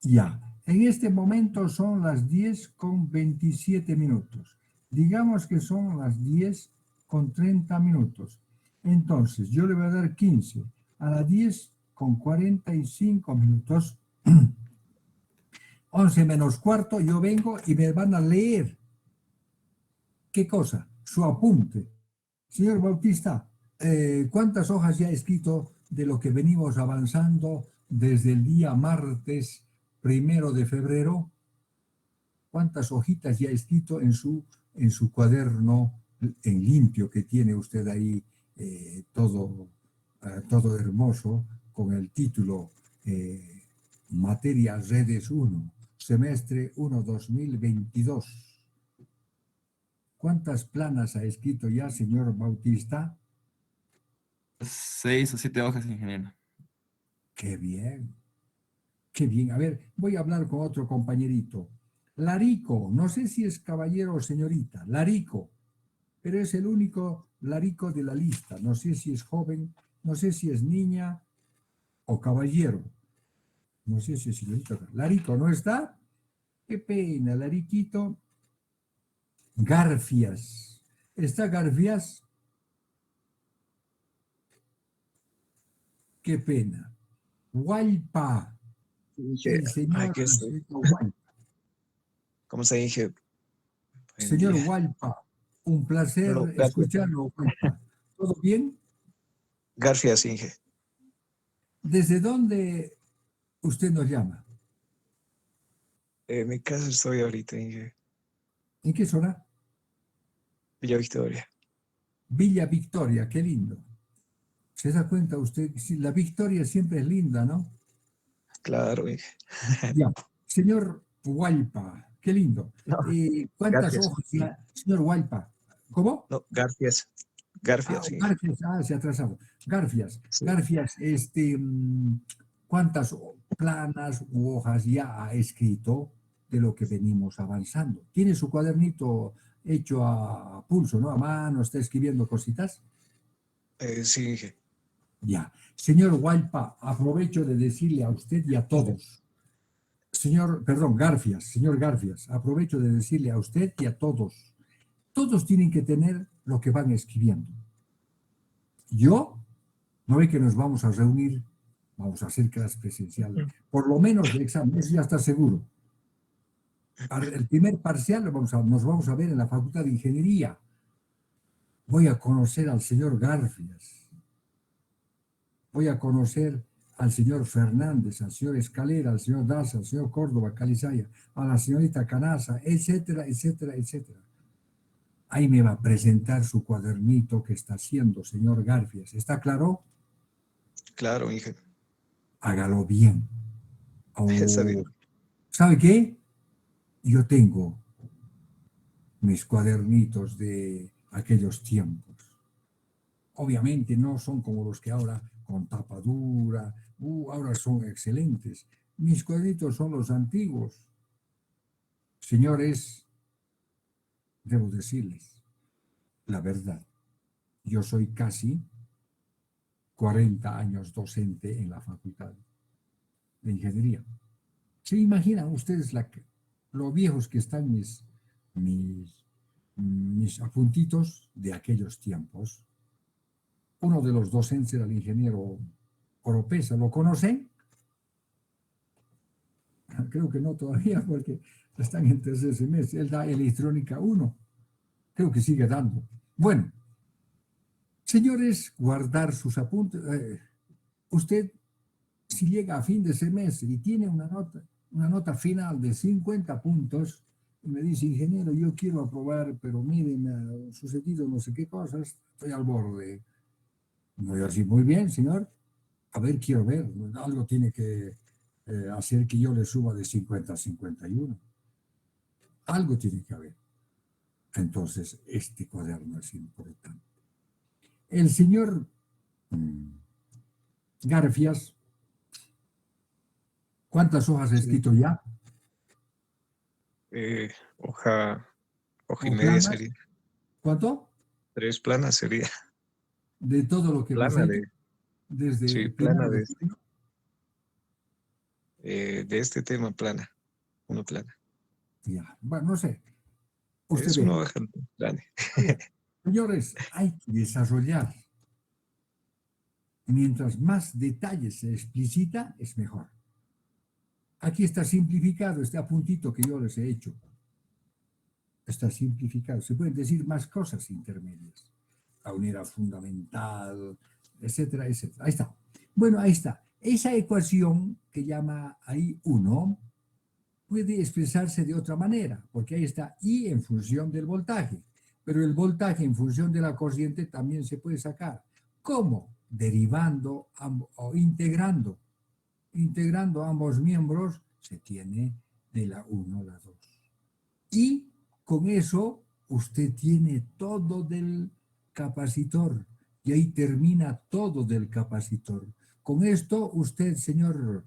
Ya. En este momento son las 10:27 minutos. Digamos que son las 10:30 minutos. Entonces, yo le voy a dar 15. A las 10:45 minutos, 11 menos cuarto, yo vengo y me van a leer. ¿Qué cosa? Su apunte. Señor Bautista, ¿cuántas hojas ya he escrito de lo que venimos avanzando desde el día martes 1 de febrero? ¿Cuántas hojitas ya he escrito en su cuaderno en limpio que tiene usted ahí, todo hermoso, con el título Materia Redes 1, semestre 1 2022? ¿Cuántas planas ha escrito ya, señor Bautista? 6 o 7 hojas, ingeniero. ¡Qué bien! ¡Qué bien! A ver, voy a hablar con otro compañerito. Larico, no sé si es caballero o señorita. Larico, pero es el único Larico de la lista. No sé si es joven, no sé si es niña o caballero. No sé si es señorita. Larico, ¿no está? ¡Qué pena, Lariquito! Garfias. ¿Está Garfias? Qué pena. Huaypa. El señor Huaypa. ¿Cómo se dice? Señor Huaypa, un placer escucharlo, Huaypa. ¿Todo bien? Garfias, Inge. ¿Desde dónde usted nos llama? En mi casa estoy ahorita, Inge. ¿En qué zona? Villa Victoria. Villa Victoria, qué lindo. ¿Se da cuenta usted? Sí, la Victoria siempre es linda, ¿no? Claro, Inge. Ya. Señor Hualpa, qué lindo. No, ¿Cuántas Garfias. hojas ya? Señor Hualpa, ¿cómo? No, Garfias. Garfias, Inge. Garfias, se ha atrasado. Garfias, Sí. Garfias, ¿cuántas planas u hojas ya ha escrito de lo que venimos avanzando? ¿Tiene su cuadernito hecho a pulso, ¿no? A mano, está escribiendo cositas. Sí, Inge. Ya. Señor Hualpa, aprovecho de decirle a usted y a todos. Perdón, Garfias, señor Garfias, aprovecho de decirle a usted y a todos. Todos tienen que tener lo que van escribiendo. Yo, no ve que nos vamos a reunir, vamos a hacer clases presenciales, por lo menos de examen, eso ya está seguro. El primer parcial nos vamos a ver en la Facultad de Ingeniería. Voy a conocer al señor Garfias. Voy a conocer al señor Fernández, al señor Escalera, al señor Daza, al señor Córdoba, Calizaya, a la señorita Canaza, etcétera, etcétera, etcétera. Ahí me va a presentar su cuadernito que está haciendo, señor Garfias. ¿Está claro? Claro, Inge. Hágalo bien. Está bien. ¿Sabe qué? Yo tengo mis cuadernitos de aquellos tiempos. Obviamente no son como los que ahora con tapa dura, ahora son excelentes. Mis cuadritos son los antiguos. Señores, debo decirles la verdad. Yo soy casi 40 años docente en la Facultad de Ingeniería. ¿Se imaginan ustedes lo viejos que están mis apuntitos de aquellos tiempos? Uno de los docentes era el ingeniero Oropesa. ¿Lo conocen? Creo que no todavía porque están en tercer semestre. Él da electrónica 1. Creo que sigue dando. Bueno, señores, guardar sus apuntes. Usted, si llega a fin de semestre y tiene una nota final de 50 puntos, y me dice, ingeniero, yo quiero aprobar, pero miren, ha sucedido no sé qué cosas, estoy al borde. No, yo así, muy bien, señor. A ver, quiero ver. Algo tiene que hacer que yo le suba de 50 a 51. Algo tiene que haber. Entonces, este cuaderno es importante. El señor Garfias, ¿cuántas hojas ha escrito ya? Hoja y ¿O media planas? sería. ¿Cuánto? 3 planas sería. De todo lo que Plana hemos hecho, desde sí, el plana primero de julio. de este tema, plana. Una plana. Ya, bueno, no sé. Usted Es ve. una hoja plana. Señores, hay que desarrollar. Mientras más detalles se explicita, es mejor. Aquí está simplificado este apuntito que yo les he hecho. Está simplificado. Se pueden decir más cosas intermedias. La unidad fundamental, etcétera, etcétera. Ahí está. Bueno, ahí está. Esa ecuación que llama ahí 1 puede expresarse de otra manera, porque ahí está I en función del voltaje. Pero el voltaje en función de la corriente también se puede sacar. ¿Cómo? Derivando o integrando. Integrando ambos miembros se tiene de la 1 a la 2. Y con eso usted tiene todo del capacitor. Y ahí termina todo del capacitor. Con esto usted, señor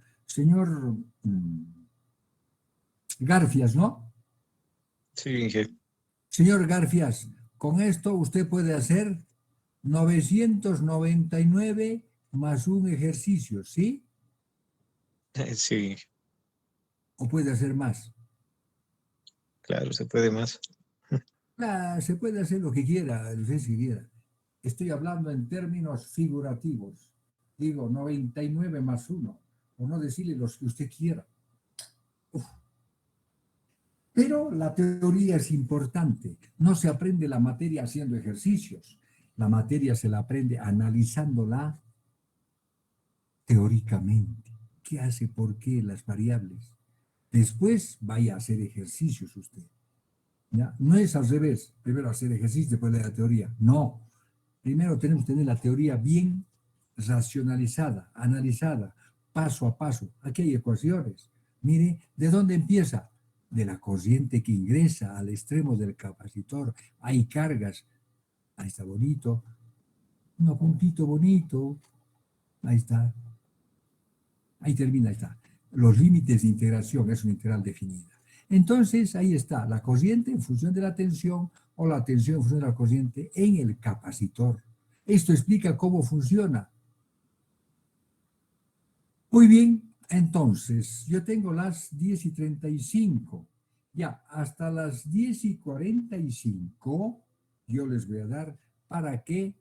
Garfias, ¿no? Sí, Inge. Señor Garfias, con esto usted puede hacer 999 más un ejercicio, ¿sí? Sí, ¿O puede hacer más? claro, se puede más. Se puede hacer lo que quiera, lo que quiera. Estoy hablando en términos figurativos. Digo 99 más 1, o no decirle los que usted quiera. Uf. Pero la teoría es importante. No se aprende la materia haciendo ejercicios. La materia se la aprende analizándola teóricamente. ¿Qué hace? ¿Por qué? Las variables. Después vaya a hacer ejercicios usted. ¿Ya? No es al revés. Primero hacer ejercicio, después leer la teoría. No. Primero tenemos que tener la teoría bien racionalizada, analizada, paso a paso. Aquí hay ecuaciones. Mire, ¿de dónde empieza? De la corriente que ingresa al extremo del capacitor. Hay cargas. Ahí está bonito. Un apuntito bonito. Ahí está. Ahí termina, ahí está. Los límites de integración es una integral definida. Entonces, ahí está la corriente en función de la tensión o la tensión en función de la corriente en el capacitor. Esto explica cómo funciona. Muy bien, entonces, yo tengo las 10:35. Ya, hasta las 10:45, yo les voy a dar para que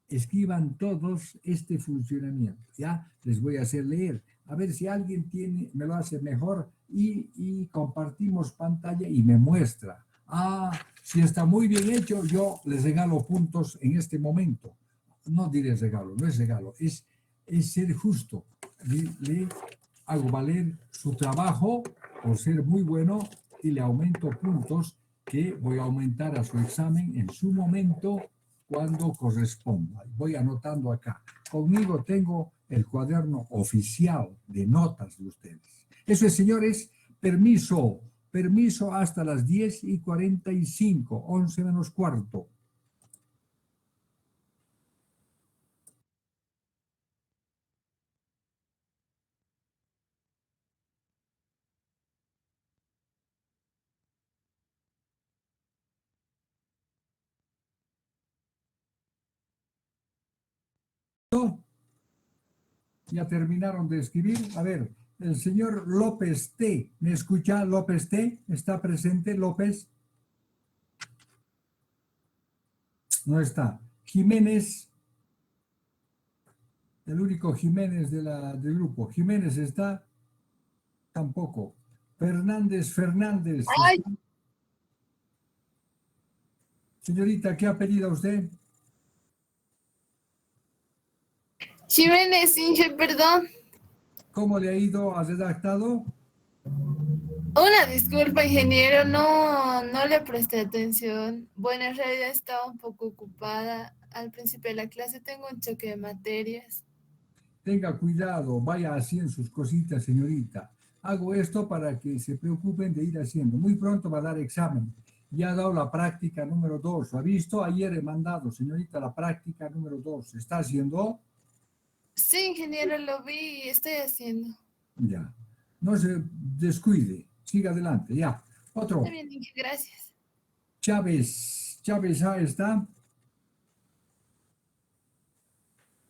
escriban todos este funcionamiento. Ya, les voy a hacer leer. A ver si alguien me lo hace mejor y compartimos pantalla y me muestra. Ah, si está muy bien hecho, yo les regalo puntos en este momento. No diré regalo, no es regalo, es ser justo. Le hago valer su trabajo por ser muy bueno y le aumento puntos que voy a aumentar a su examen en su momento cuando corresponda. Voy anotando acá. Conmigo tengo el cuaderno oficial de notas de ustedes. Eso es, señores, permiso hasta las 10:45, 11 menos cuarto. Ya terminaron de escribir. A ver, el señor López T. ¿Me escucha? López T. ¿Está presente López? No está. Jiménez, el único Jiménez del grupo. Jiménez está, tampoco. Fernández. Ay. Señorita, ¿qué ha pedido usted? Jiménez, Inge, perdón. ¿Cómo le ha ido? ¿Ha redactado? Una disculpa, ingeniero, no le presté atención. Bueno, en realidad estaba un poco ocupada. Al principio de la clase tengo un choque de materias. Tenga cuidado, vaya haciendo sus cositas, señorita. Hago esto para que se preocupen de ir haciendo. Muy pronto va a dar examen. Ya ha dado la práctica número 2. ¿Lo ha visto? Ayer he mandado, señorita, la práctica número 2. ¿Está haciendo? Sí, ingeniero, lo vi y estoy haciendo. Ya. No se descuide. Siga adelante. Ya. Otro. Está bien, Inge, gracias. Chávez. Chávez, ahí está.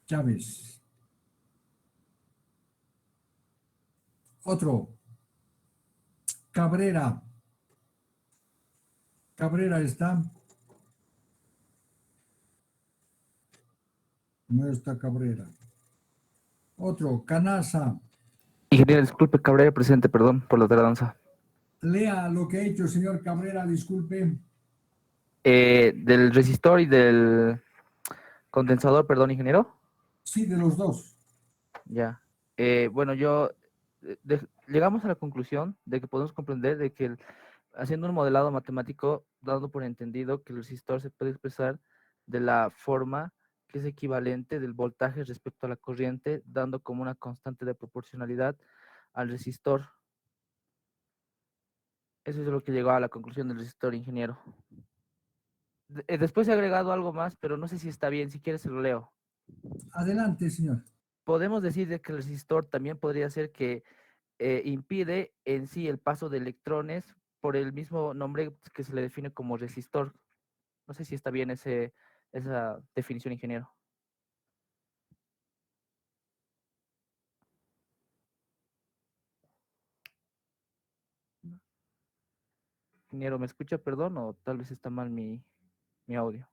Chávez. Otro. Cabrera. Cabrera está. No está Cabrera. Otro. Canasa. Ingeniero, disculpe, Cabrera presente, perdón por la tardanza. Lea lo que ha hecho el señor Cabrera, disculpe. Del resistor y del condensador, perdón, ingeniero. Sí, de los dos. Ya. Bueno, llegamos a la conclusión de que podemos comprender de que haciendo un modelado matemático, dando por entendido que el resistor se puede expresar de la forma que es equivalente del voltaje respecto a la corriente, dando como una constante de proporcionalidad al resistor. Eso es lo que llegó a la conclusión del resistor, ingeniero. Después he agregado algo más, pero no sé si está bien. Si quieres, se lo leo. Adelante, señor. Podemos decir de que el resistor también podría ser que impide en sí el paso de electrones por el mismo nombre que se le define como resistor. No sé si está bien esa definición, ingeniero. Ingeniero, ¿me escucha, perdón? O tal vez está mal mi audio.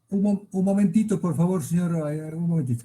Un momentito, por favor, señor. Un momentito.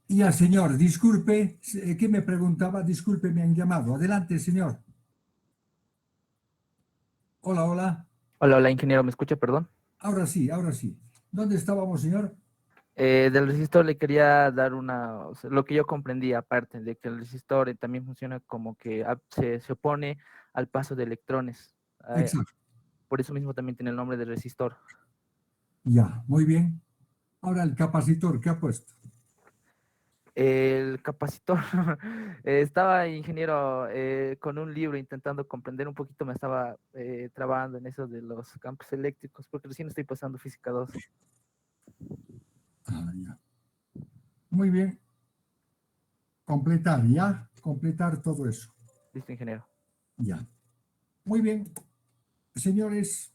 Ya, señor, disculpe, ¿qué me preguntaba? Disculpe, me han llamado. Adelante, señor. Hola, hola. Hola, hola, ingeniero, ¿me escucha, perdón? Ahora sí, ahora sí. ¿Dónde estábamos, señor? Del resistor le quería dar o sea, lo que yo comprendí, aparte de que el resistor también funciona como que se opone al paso de electrones. Exacto. Por eso mismo también tiene el nombre de resistor. Ya, muy bien. Ahora el capacitor, ¿qué ha puesto? El capacitor, estaba ingeniero con un libro intentando comprender un poquito, me estaba trabando en eso de los campos eléctricos, porque recién estoy pasando física 2. Ah, ya. Muy bien. Completar, ¿ya? Completar todo eso. Listo, ingeniero. Ya. Muy bien. Señores,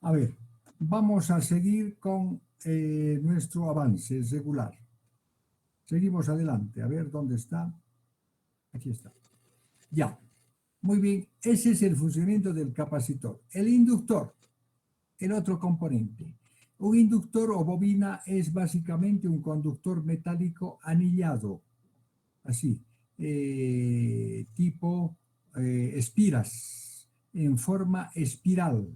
a ver, vamos a seguir con nuestro avance regular. Seguimos adelante. A ver dónde está. Aquí está. Ya. Muy bien. Ese es el funcionamiento del capacitor. El inductor, el otro componente. Un inductor o bobina es básicamente un conductor metálico anillado. Así. Tipo espiras. En forma espiral.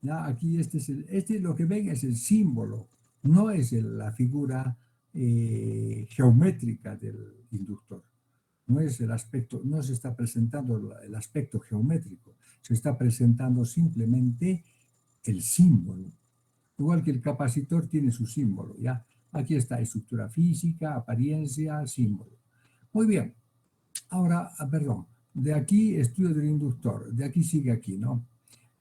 ¿Ya? Aquí este lo que ven es el símbolo, no es la figura geométrica del inductor. No es el aspecto, no se está presentando el aspecto geométrico, se está presentando simplemente el símbolo. Igual que el capacitor tiene su símbolo, ¿ya? Aquí está estructura física, apariencia, símbolo. Muy bien. Ahora, perdón, de aquí estudio del inductor, de aquí sigue aquí, ¿no?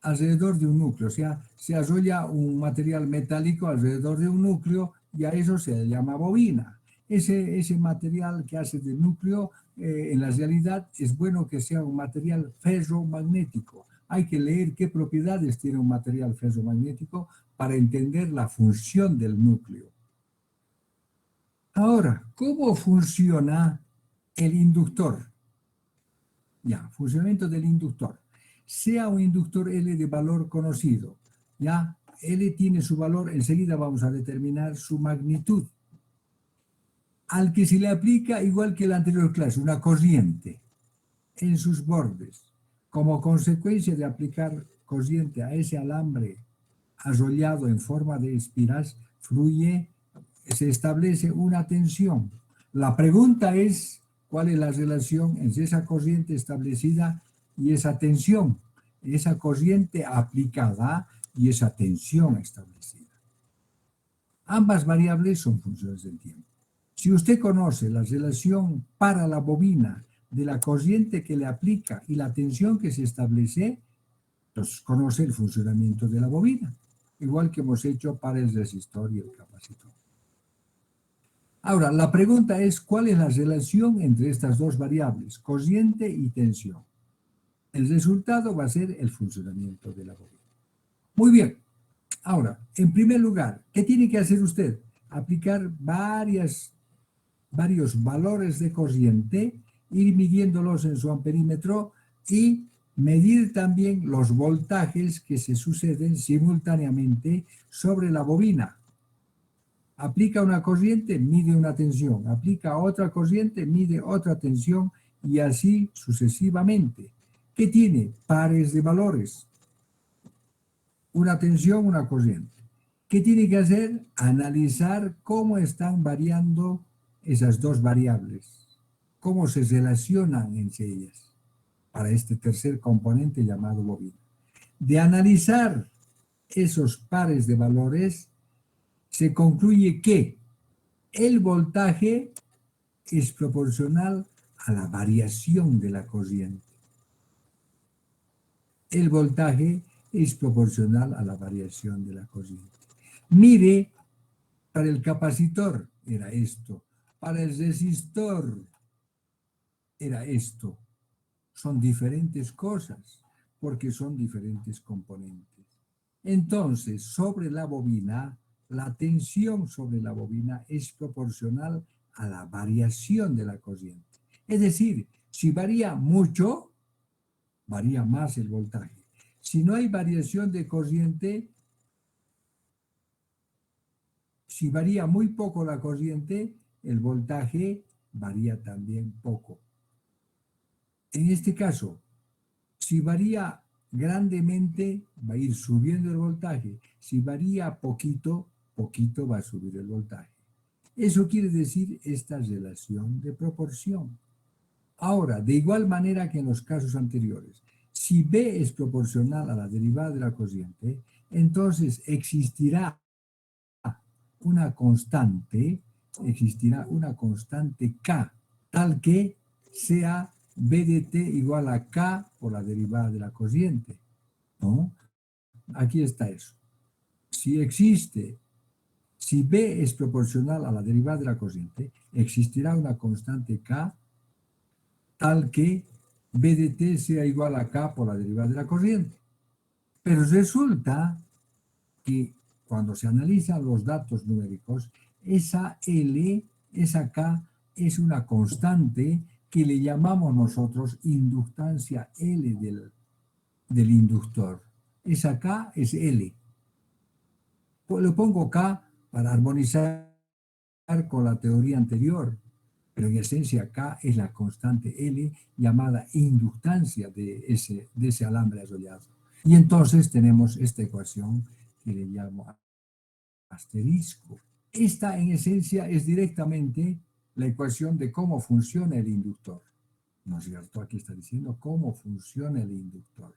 Alrededor de un núcleo, o sea, se arrolla un material metálico alrededor de un núcleo y a eso se le llama bobina. Ese material que hace del núcleo, en la realidad es bueno que sea un material ferromagnético. Hay que leer qué propiedades tiene un material ferromagnético para entender la función del núcleo. Ahora, ¿cómo funciona el inductor? Ya, funcionamiento del inductor. Sea un inductor L de valor conocido, ya, L tiene su valor, enseguida vamos a determinar su magnitud, al que se le aplica, igual que la anterior clase, una corriente en sus bordes. Como consecuencia de aplicar corriente a ese alambre arrollado en forma de espiras, se establece una tensión. La pregunta es, ¿cuál es la relación entre esa corriente establecida y esa tensión? Esa corriente aplicada y esa tensión establecida. Ambas variables son funciones del tiempo. Si usted conoce la relación para la bobina de la corriente que le aplica y la tensión que se establece, pues conoce el funcionamiento de la bobina, igual que hemos hecho para el resistor y el capacitor. Ahora, la pregunta es, ¿cuál es la relación entre estas dos variables, corriente y tensión? El resultado va a ser el funcionamiento de la bobina. Muy bien. Ahora, en primer lugar, ¿qué tiene que hacer usted? Aplicar varios valores de corriente, ir midiéndolos en su amperímetro y medir también los voltajes que se suceden simultáneamente sobre la bobina. Aplica una corriente, mide una tensión. Aplica otra corriente, mide otra tensión y así sucesivamente. ¿Qué tiene? Pares de valores. Una tensión, una corriente. ¿Qué tiene que hacer? Analizar cómo están variando esas dos variables. Cómo se relacionan entre ellas. Para este tercer componente llamado bobina. De analizar esos pares de valores, se concluye que el voltaje es proporcional a la variación de la corriente. El voltaje es proporcional a la variación de la corriente. Mire, para el capacitor era esto, para el resistor era esto. Son diferentes cosas porque son diferentes componentes. Entonces, sobre la bobina, la tensión sobre la bobina es proporcional a la variación de la corriente. Es decir, si varía mucho, varía más el voltaje. Si no hay variación de corriente, si varía muy poco la corriente, el voltaje varía también poco. En este caso, si varía grandemente, va a ir subiendo el voltaje. Si varía poquito, poquito va a subir el voltaje. Eso quiere decir esta relación de proporción. Ahora, de igual manera que en los casos anteriores, si B es proporcional a la derivada de la corriente, entonces existirá una constante K, tal que sea B de t igual a K por la derivada de la corriente, ¿no? Aquí está eso. Si B es proporcional a la derivada de la corriente, existirá una constante K tal que B de t sea igual a K por la derivada de la corriente. Pero resulta que cuando se analizan los datos numéricos, esa L, esa K, es una constante que le llamamos nosotros inductancia L del inductor. Esa K es L. Lo pongo K para armonizar con la teoría anterior, pero en esencia K es la constante L llamada inductancia de ese alambre arrollado. Y entonces tenemos esta ecuación que le llamo asterisco. Esta en esencia es directamente la ecuación de cómo funciona el inductor. ¿No es cierto? Aquí está diciendo cómo funciona el inductor.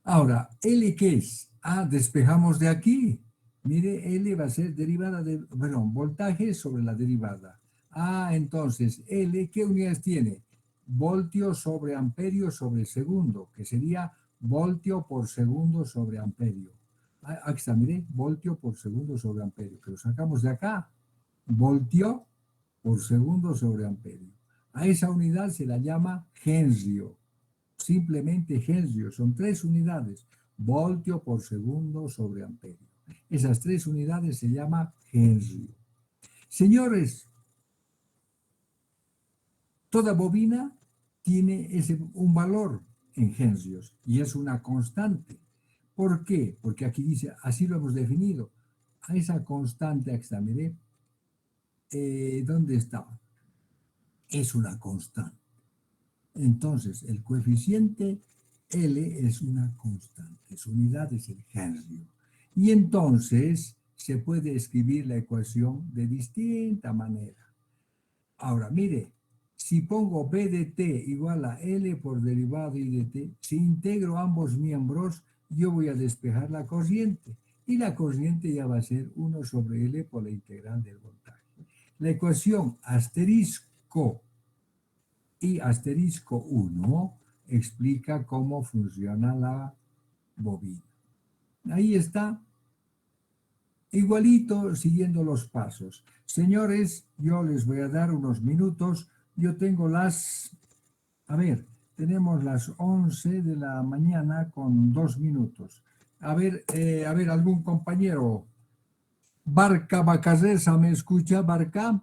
Ahora, L, ¿qué es? Despejamos de aquí. Mire, L va a ser derivada de, voltaje sobre la derivada. Entonces, L, ¿qué unidades tiene? Voltio sobre amperio sobre segundo, que sería voltio por segundo sobre amperio. Aquí está, mire, voltio por segundo sobre amperio, que lo sacamos de acá. Voltio por segundo sobre amperio. A esa unidad se la llama Hensrio. Simplemente Hensrio, son 3 unidades, voltio por segundo sobre amperio. Esas 3 unidades se llama Hensrio. Señores, toda bobina tiene un valor en Hensios y es una constante. ¿Por qué? Porque aquí dice, así lo hemos definido. A esa constante, aquí está, mire, ¿dónde está? Es una constante. Entonces, el coeficiente L es una constante, su unidad es el Hensrio. Y entonces se puede escribir la ecuación de distinta manera. Ahora, mire, si pongo B de t igual a L por derivado I de t, si integro ambos miembros, yo voy a despejar la corriente. Y la corriente ya va a ser 1 sobre L por la integral del voltaje. La ecuación asterisco y asterisco 1 explica cómo funciona la bobina. Ahí está, igualito siguiendo los pasos. Señores, yo les voy a dar unos minutos. Yo tengo tenemos las 11 de la mañana con 2 minutos. A ver, algún compañero. Barca Bacarresa, ¿me escucha, Barca?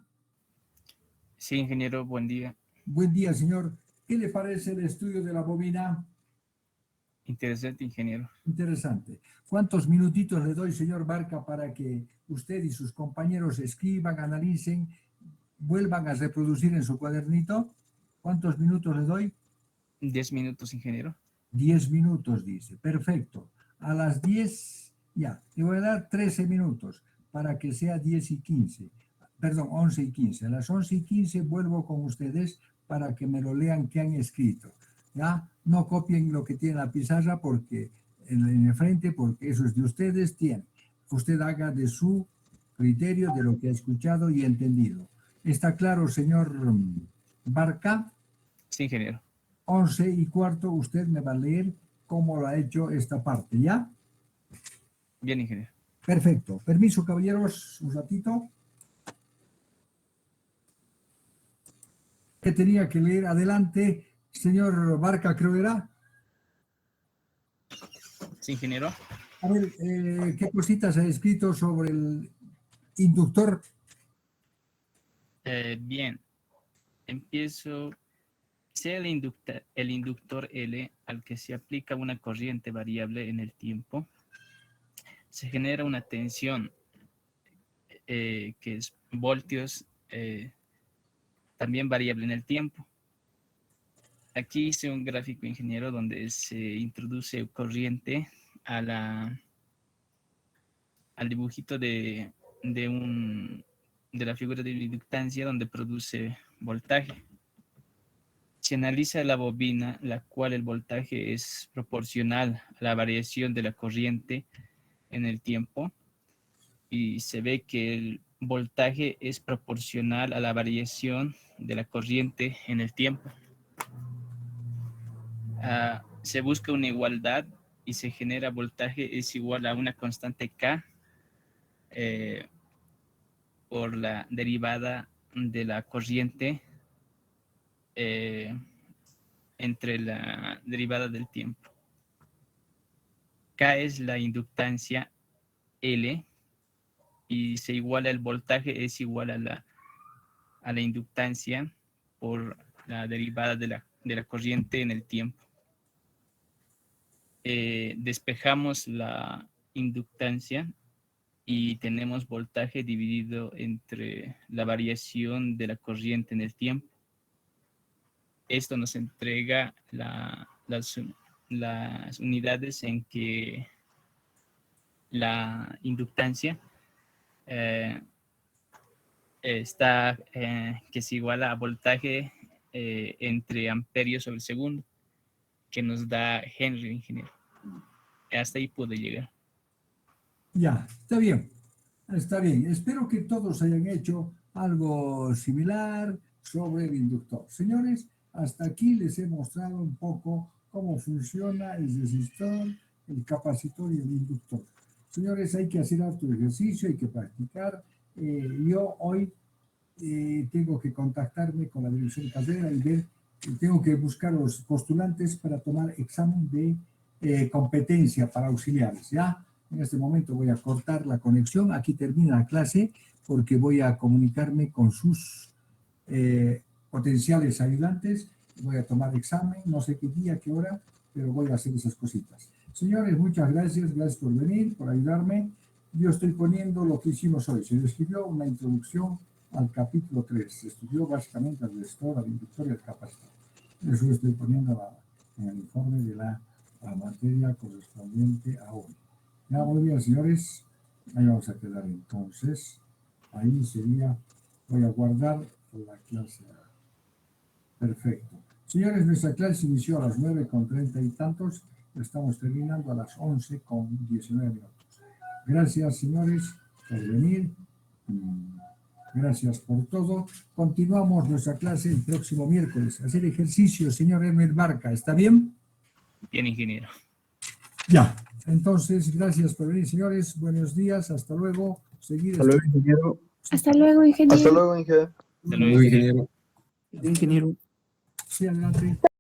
Sí, ingeniero, buen día. Buen día, señor. ¿Qué le parece el estudio de la bobina? Interesante, ingeniero. Interesante. ¿Cuántos minutitos le doy, señor Barca, para que usted y sus compañeros escriban, analicen, vuelvan a reproducir en su cuadernito? ¿Cuántos minutos le doy? 10 minutos, ingeniero. 10 minutos, dice. Perfecto. A las 10, ya, le voy a dar 13 minutos para que sea 10 y 15. Perdón, 11 y 15. A las 11 y 15 vuelvo con ustedes para que me lo lean que han escrito. ¿Ya? No copien lo que tiene la pizarra porque en el frente, porque eso es de ustedes, tiene. Usted haga de su criterio, de lo que ha escuchado y entendido. ¿Está claro, señor Barca? Sí, ingeniero. 11 y cuarto, usted me va a leer cómo lo ha hecho esta parte, ¿ya? Bien, ingeniero. Perfecto. Permiso, caballeros, un ratito. ¿Qué tenía que leer? Adelante, señor Barca, creo era. Sí, ingeniero. A ver, ¿qué cositas ha escrito sobre el inductor? Bien. Empiezo. Sea el inductor L al que se aplica una corriente variable en el tiempo, se genera una tensión que es voltios, también variable en el tiempo. Aquí hice un gráfico, ingeniero, donde se introduce corriente al dibujito de la figura de inductancia, donde produce voltaje. Se analiza la bobina, la cual el voltaje es proporcional a la variación de la corriente en el tiempo, y se ve que el voltaje es proporcional a la variación de la corriente en el tiempo. Se busca una igualdad y se genera voltaje es igual a una constante K por la derivada de la corriente entre la derivada del tiempo. K es la inductancia L y se iguala el voltaje es igual a la inductancia por la derivada de la corriente en el tiempo. Despejamos la inductancia y tenemos voltaje dividido entre la variación de la corriente en el tiempo. Esto nos entrega las unidades en que la inductancia está, que se iguala a voltaje entre amperios sobre segundo, que nos da Henry, ingeniero. Hasta ahí pude llegar. Ya, está bien. Está bien. Espero que todos hayan hecho algo similar sobre el inductor. Señores, hasta aquí les he mostrado un poco cómo funciona el resistor, el capacitor y el inductor. Señores, hay que hacer harto ejercicio, hay que practicar. Yo hoy tengo que contactarme con la dirección de carrera y ver, tengo que buscar los postulantes para tomar examen de competencia para auxiliares, ¿ya? En este momento voy a cortar la conexión. Aquí termina la clase porque voy a comunicarme con sus potenciales ayudantes. Voy a tomar examen, no sé qué día, qué hora, pero voy a hacer esas cositas. Señores, muchas gracias por venir, por ayudarme. Yo estoy poniendo lo que hicimos hoy. Se describió una introducción al capítulo 3. Se estudió básicamente al resistor, al inductor y al capacitor. Eso estoy poniendo en el informe de la materia correspondiente a hoy. Ya, muy bien, señores. Ahí vamos a quedar entonces. Ahí sería, voy a guardar la clase. Perfecto. Señores, nuestra clase inició a las 9:30 y tantos. Estamos terminando a las 11:19 minutos. Gracias, señores, por venir. Gracias por todo. Continuamos nuestra clase el próximo miércoles. Hacer ejercicio, señor Hermes Barca. ¿Está bien? Bien, ingeniero. Ya. Entonces, gracias por venir, señores. Buenos días. Hasta luego. Hasta luego, ingeniero. Hasta luego, ingeniero. Hasta luego, ingeniero. Hasta luego, ingeniero. Ingeniero. Sí, adelante.